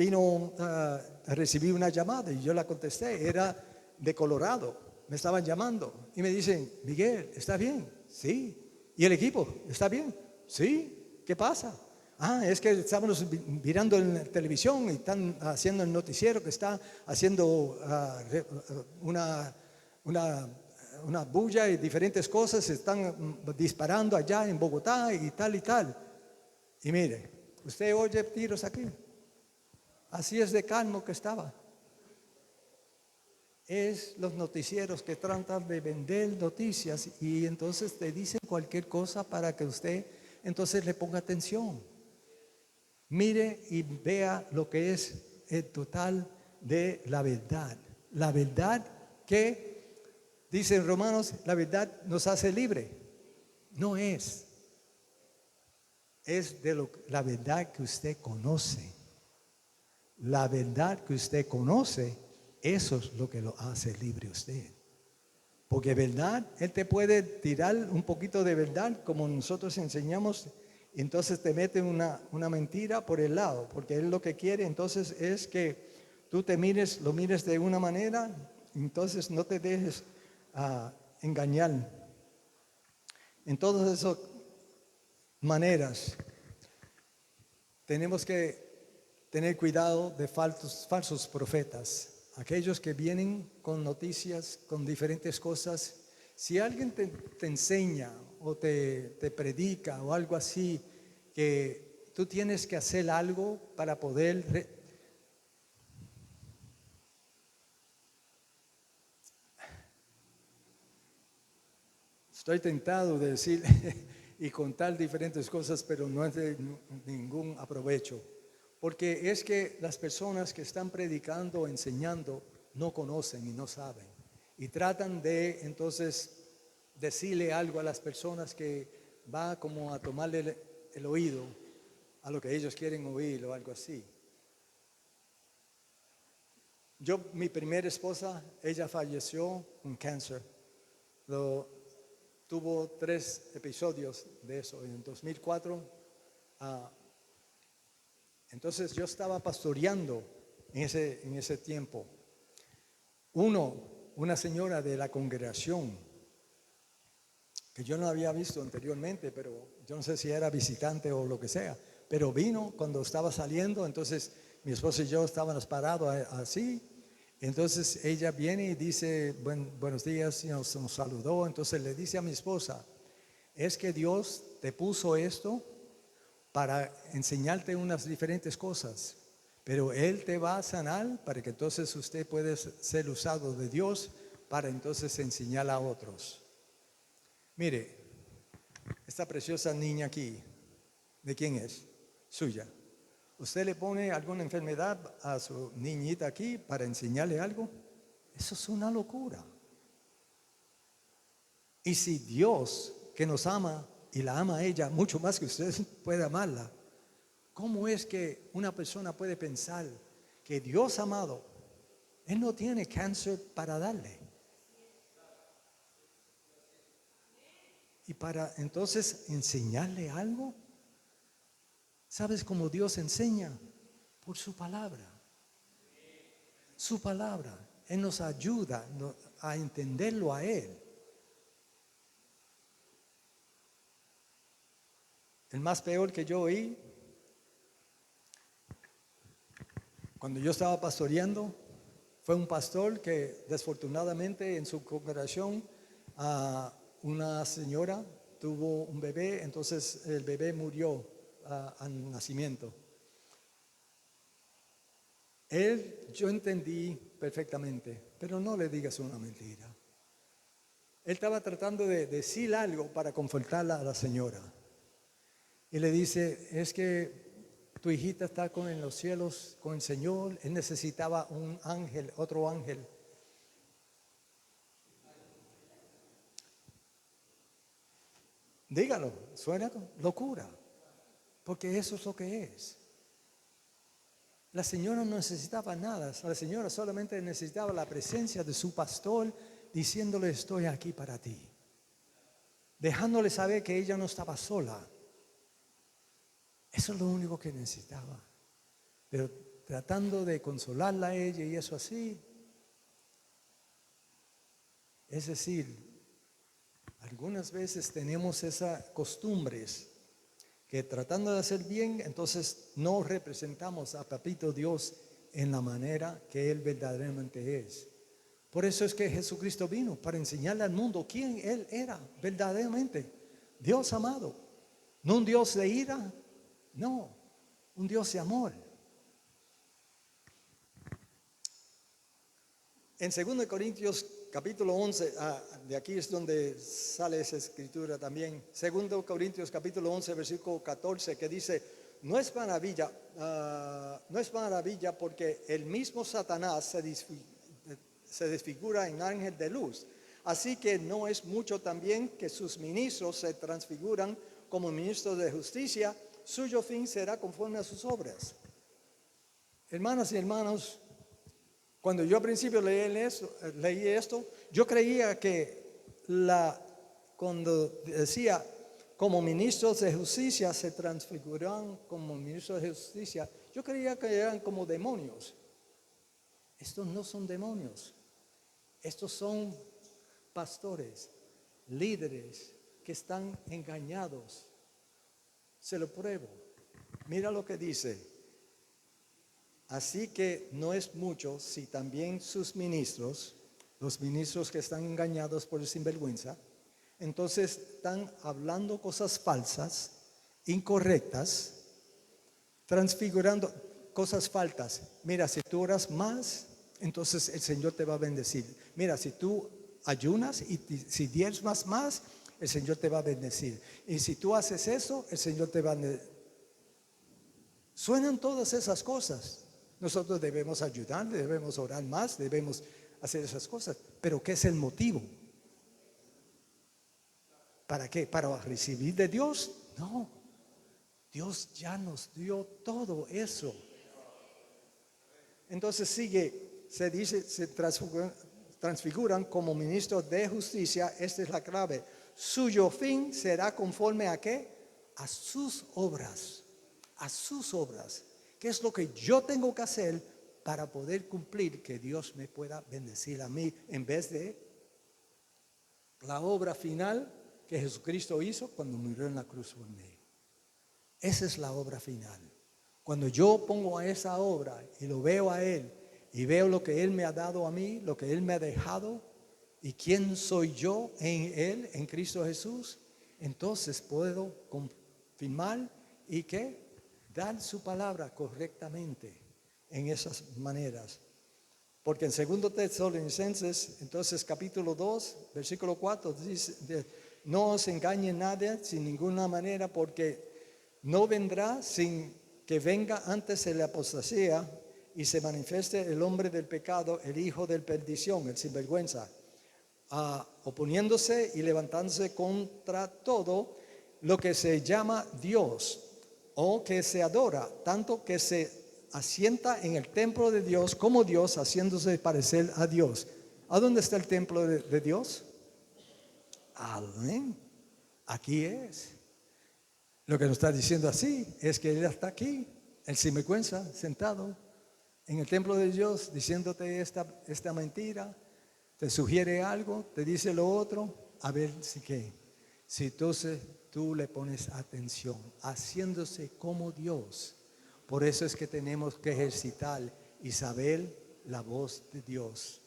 recibí una llamada y yo la contesté, era de Colorado, me estaban llamando y me dicen, Miguel, ¿está bien? Sí. ¿Y el equipo? ¿Está bien? Sí. ¿Qué pasa? Es que estábamos mirando en la televisión y están haciendo el noticiero que está haciendo una bulla y diferentes cosas, están disparando allá en Bogotá y tal y tal. Y mire, usted oye tiros aquí. Así es de calmo que estaba. Es los noticieros que tratan de vender noticias y entonces te dicen cualquier cosa para que usted entonces le ponga atención. Mire y vea lo que es el total de la verdad. La verdad que, dice en Romanos, la verdad nos hace libre. No es. Es de la verdad que usted conoce. La verdad que usted conoce, eso es lo que lo hace libre usted. Porque verdad, Él te puede tirar un poquito de verdad, como nosotros enseñamos, y entonces te mete una mentira por el lado, porque Él lo que quiere entonces es que tú lo mires de una manera, entonces no te dejes engañar. En todas esas maneras, tenemos que tener cuidado de falsos profetas, aquellos que vienen con noticias, con diferentes cosas. Si alguien te enseña o te predica o algo así, que tú tienes que hacer algo para poder estoy tentado de decir y contar diferentes cosas, pero no es de ningún aprovecho. Porque es que las personas que están predicando o enseñando no conocen y no saben. Y tratan de entonces decirle algo a las personas que va como a tomarle el oído a lo que ellos quieren oír o algo así. Mi primera esposa, ella falleció con cáncer. Tuvo 3 episodios de eso. En 2004, entonces yo estaba pastoreando en ese tiempo. Una señora de la congregación, que yo no había visto anteriormente, pero yo no sé si era visitante o lo que sea, pero vino cuando estaba saliendo, entonces mi esposa y yo estábamos parados así, entonces ella viene y dice, buenos días, y nos saludó, entonces le dice a mi esposa, es que Dios te puso esto para enseñarte unas diferentes cosas, pero Él te va a sanar para que entonces usted pueda ser usado de Dios para entonces enseñar a otros. Mire, esta preciosa niña aquí, ¿de quién es? Suya. ¿Usted le pone alguna enfermedad a su niñita aquí para enseñarle algo? Eso es una locura. Y si Dios, que nos ama y la ama a ella mucho más que usted puede amarla, ¿cómo es que una persona puede pensar que Dios amado, Él no tiene cáncer para darle? Y para entonces enseñarle algo. ¿Sabes cómo Dios enseña? Por su palabra. Su palabra. Él nos ayuda a entenderlo a Él. El más peor que yo oí Cuando yo estaba pastoreando, fue un pastor que desafortunadamente en su congregación una señora tuvo un bebé, entonces el bebé murió al nacimiento. Yo entendí perfectamente, pero no le digas una mentira. Él estaba tratando de decir algo para confortarla a la señora. Y le dice, es que tu hijita está en los cielos con el Señor. Él necesitaba un ángel, otro ángel. Dígalo, suena locura, porque eso es lo que es. La señora no necesitaba nada, la señora solamente necesitaba la presencia de su pastor diciéndole estoy aquí para ti, dejándole saber que ella no estaba sola. Eso es lo único que necesitaba, pero tratando de consolarla a ella y eso así. Es decir, algunas veces tenemos esas costumbres que tratando de hacer bien, entonces no representamos a Papito Dios en la manera que Él verdaderamente es. Por eso es que Jesucristo vino, para enseñarle al mundo quién Él era verdaderamente. Dios amado, no un Dios de ira, no, un Dios de amor. En 2 Corintios capítulo 11, de aquí es donde sale esa escritura también. 2 Corintios capítulo 11, versículo 14, que dice, no es maravilla porque el mismo Satanás se desfigura en ángel de luz. Así que no es mucho también que sus ministros se transfiguran como ministros de justicia, suyo fin será conforme a sus obras. Hermanas y hermanos, cuando yo al principio leí esto, yo creía que cuando decía como ministros de justicia se transfiguran como ministros de justicia, yo creía que eran como demonios. Estos no son demonios, estos son pastores, líderes que están engañados. Se lo pruebo. Mira lo que dice. Así que no es mucho si también sus ministros, los ministros que están engañados por el sinvergüenza, entonces están hablando cosas falsas, incorrectas, transfigurando cosas falsas. Mira, si tú oras más, entonces el Señor te va a bendecir. Mira, si tú ayunas y si diezmas más, el Señor te va a bendecir. Y si tú haces eso, el Señor te va a bendecir. Suenan todas esas cosas. Nosotros debemos ayudar, debemos orar más, debemos hacer esas cosas. Pero ¿qué es el motivo? ¿Para qué? ¿Para recibir de Dios? No. Dios ya nos dio todo eso. Entonces sigue, se dice, se transfiguran como ministros de justicia. Esta es la clave. Suyo fin será conforme a ¿qué? A sus obras. A sus obras. ¿Qué es lo que yo tengo que hacer para poder cumplir que Dios me pueda bendecir a mí en vez de la obra final que Jesucristo hizo cuando murió en la cruz por mí? Esa es la obra final. Cuando yo pongo a esa obra y lo veo a Él y veo lo que Él me ha dado a mí, lo que Él me ha dejado y quién soy yo en Él, en Cristo Jesús, entonces puedo confirmar y ¿qué? Dar su palabra correctamente en esas maneras. Porque en 2 Tesalonicenses, entonces capítulo 2, versículo 4, dice, no os engañe nadie sin ninguna manera, porque no vendrá sin que venga antes la apostasía y se manifieste el hombre del pecado, el hijo de perdición, el sinvergüenza, oponiéndose y levantándose contra todo lo que se llama Dios o que se adora, tanto que se asienta en el templo de Dios como Dios, haciéndose parecer a Dios. ¿A dónde está el templo de Dios? Amén. Aquí es. Lo que nos está diciendo así es que Él está aquí, el sinvergüenza, sentado en el templo de Dios, diciéndote esta mentira, te sugiere algo, te dice lo otro, a ver si qué. Si entonces tú le pones atención, haciéndose como Dios. Por eso es que tenemos que ejercitar y saber la voz de Dios,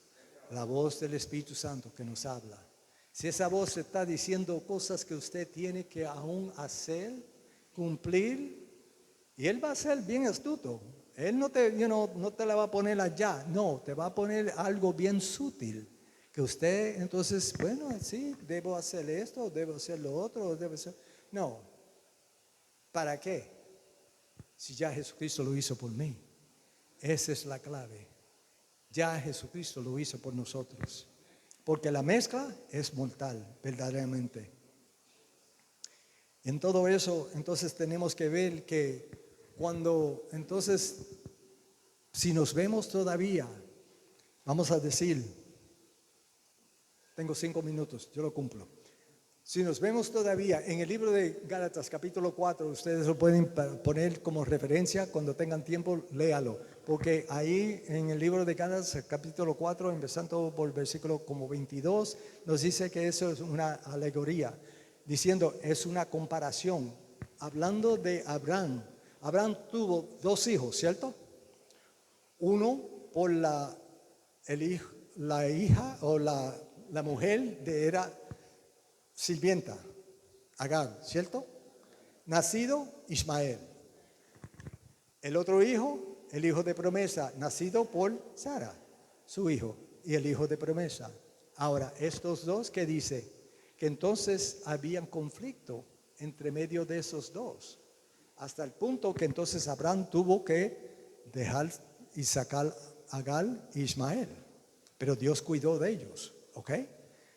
la voz del Espíritu Santo que nos habla. Si esa voz está diciendo cosas que usted tiene que aún hacer, cumplir, y Él va a ser bien astuto. Él no te la va a poner allá, no, te va a poner algo bien sutil. Que usted entonces, bueno, sí, debo hacer esto, debo hacer lo otro, debo hacer... No, ¿para qué? Si ya Jesucristo lo hizo por mí. Esa es la clave. Ya Jesucristo lo hizo por nosotros. Porque la mezcla es mortal, verdaderamente. En todo eso, entonces tenemos que ver que cuando, entonces, si nos vemos todavía, vamos a decir, tengo 5 minutos, yo lo cumplo. Si nos vemos todavía en el libro de Gálatas capítulo 4, ustedes lo pueden poner como referencia, cuando tengan tiempo, léalo. Porque ahí en el libro de Gálatas capítulo 4, empezando por el versículo como 22, nos dice que eso es una alegoría, diciendo es una comparación. Hablando de Abraham, Abraham tuvo 2 hijos, ¿cierto? Uno por la hija o la mujer era sirvienta, Agar, ¿cierto? Nacido Ismael. El otro hijo, el hijo de promesa, nacido por Sara, su hijo, y el hijo de promesa. Ahora, estos dos, ¿qué dice? Que entonces había conflicto entre medio de esos dos, hasta el punto que entonces Abraham tuvo que dejar y sacar a Agar e Ismael. Pero Dios cuidó de ellos, ¿ok?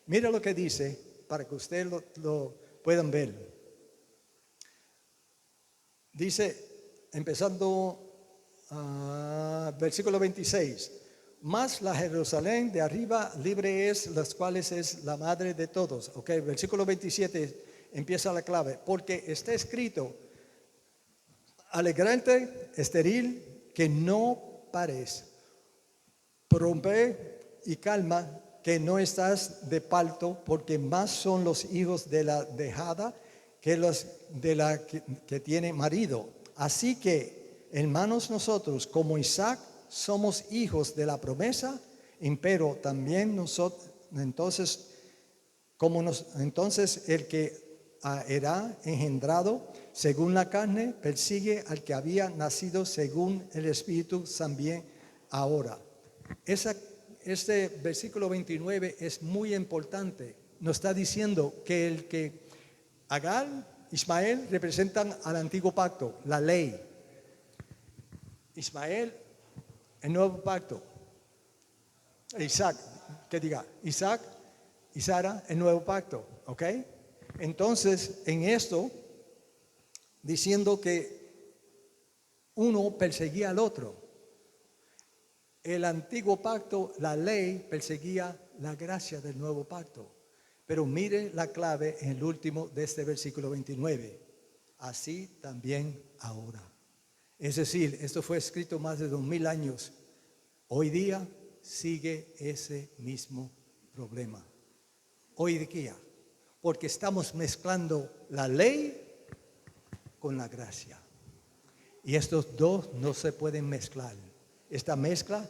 Mira lo que dice, para que ustedes lo puedan ver. Dice, empezando versículo 26, mas la Jerusalén de arriba libre es, las cuales es la madre de todos. Ok, versículo 27 empieza la clave, porque está escrito, alegrante, estéril, que no pares, prompe y calma, que no estás de parto, porque más son los hijos de la dejada que los de la que tiene marido. Así que, hermanos, nosotros como Isaac somos hijos de la promesa, pero también nosotros, entonces el que era engendrado según la carne persigue al que había nacido según el Espíritu también ahora. Este versículo 29 es muy importante. Nos está diciendo que Agar, Ismael representan al antiguo pacto, la ley. Ismael, el nuevo pacto. Isaac, Isaac y Sara, el nuevo pacto, ¿ok? Entonces, en esto, diciendo que uno perseguía al otro. El antiguo pacto, la ley, perseguía la gracia del nuevo pacto. Pero mire la clave en el último de este versículo 29. Así también ahora. Es decir, esto fue escrito más de 2000 años. Hoy día sigue ese mismo problema. Hoy día. Porque estamos mezclando la ley con la gracia. Y estos dos no se pueden mezclar. Esta mezcla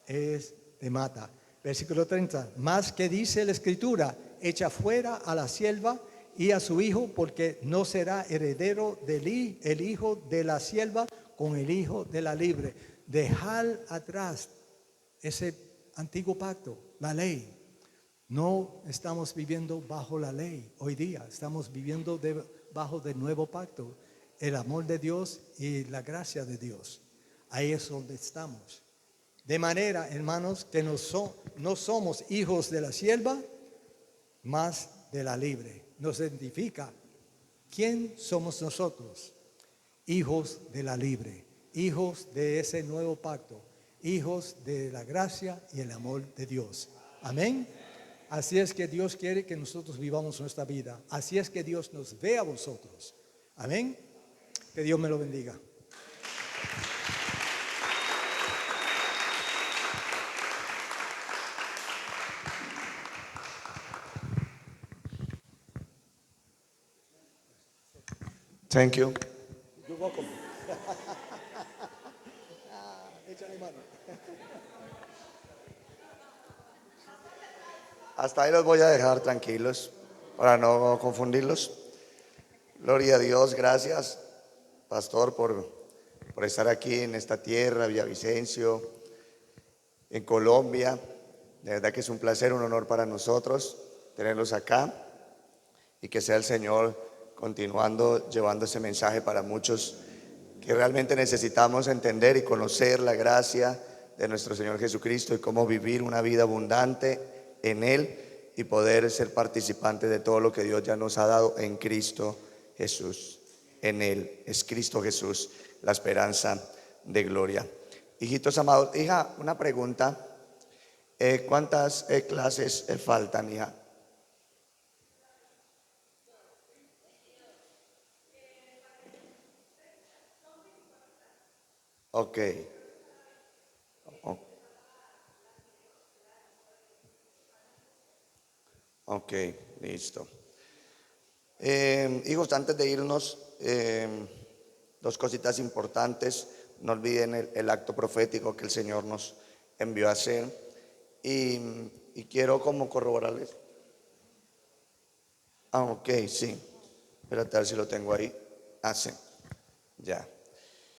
te mata. Versículo 30. Más que dice la Escritura, echa fuera a la sierva y a su hijo, porque no será heredero el hijo de la sierva con el hijo de la libre. Dejar atrás ese antiguo pacto, la ley. No estamos viviendo bajo la ley hoy día, estamos viviendo bajo del nuevo pacto, el amor de Dios y la gracia de Dios. Ahí es donde estamos. De manera, hermanos, que no somos hijos de la sierva, más de la libre. Nos identifica quién somos nosotros. Hijos de la libre, hijos de ese nuevo pacto, hijos de la gracia y el amor de Dios. Amén. Así es que Dios quiere que nosotros vivamos nuestra vida. Así es que Dios nos ve a vosotros. Amén. Que Dios me lo bendiga. Thank you. You're welcome. Échale mano. Hasta ahí los voy a dejar tranquilos para no confundirlos. Gloria a Dios, gracias, pastor, por estar aquí en esta tierra, Villavicencio, en Colombia. De verdad que es un placer, un honor para nosotros tenerlos acá y que sea el Señor continuando llevando ese mensaje para muchos que realmente necesitamos entender y conocer la gracia de nuestro Señor Jesucristo y cómo vivir una vida abundante en Él y poder ser participante de todo lo que Dios ya nos ha dado en Cristo Jesús. En Él es Cristo Jesús, la esperanza de gloria. Hijitos amados, hija, una pregunta. ¿Cuántas clases faltan, hija? Ok. O- Ok, listo. Hijos, antes de irnos, dos cositas importantes. No olviden el acto profético que el Señor nos envió a hacer. Y, y quiero como corroborarles. Ah, ok, sí. Espérate a ver si lo tengo ahí. Ah, sí. Ya.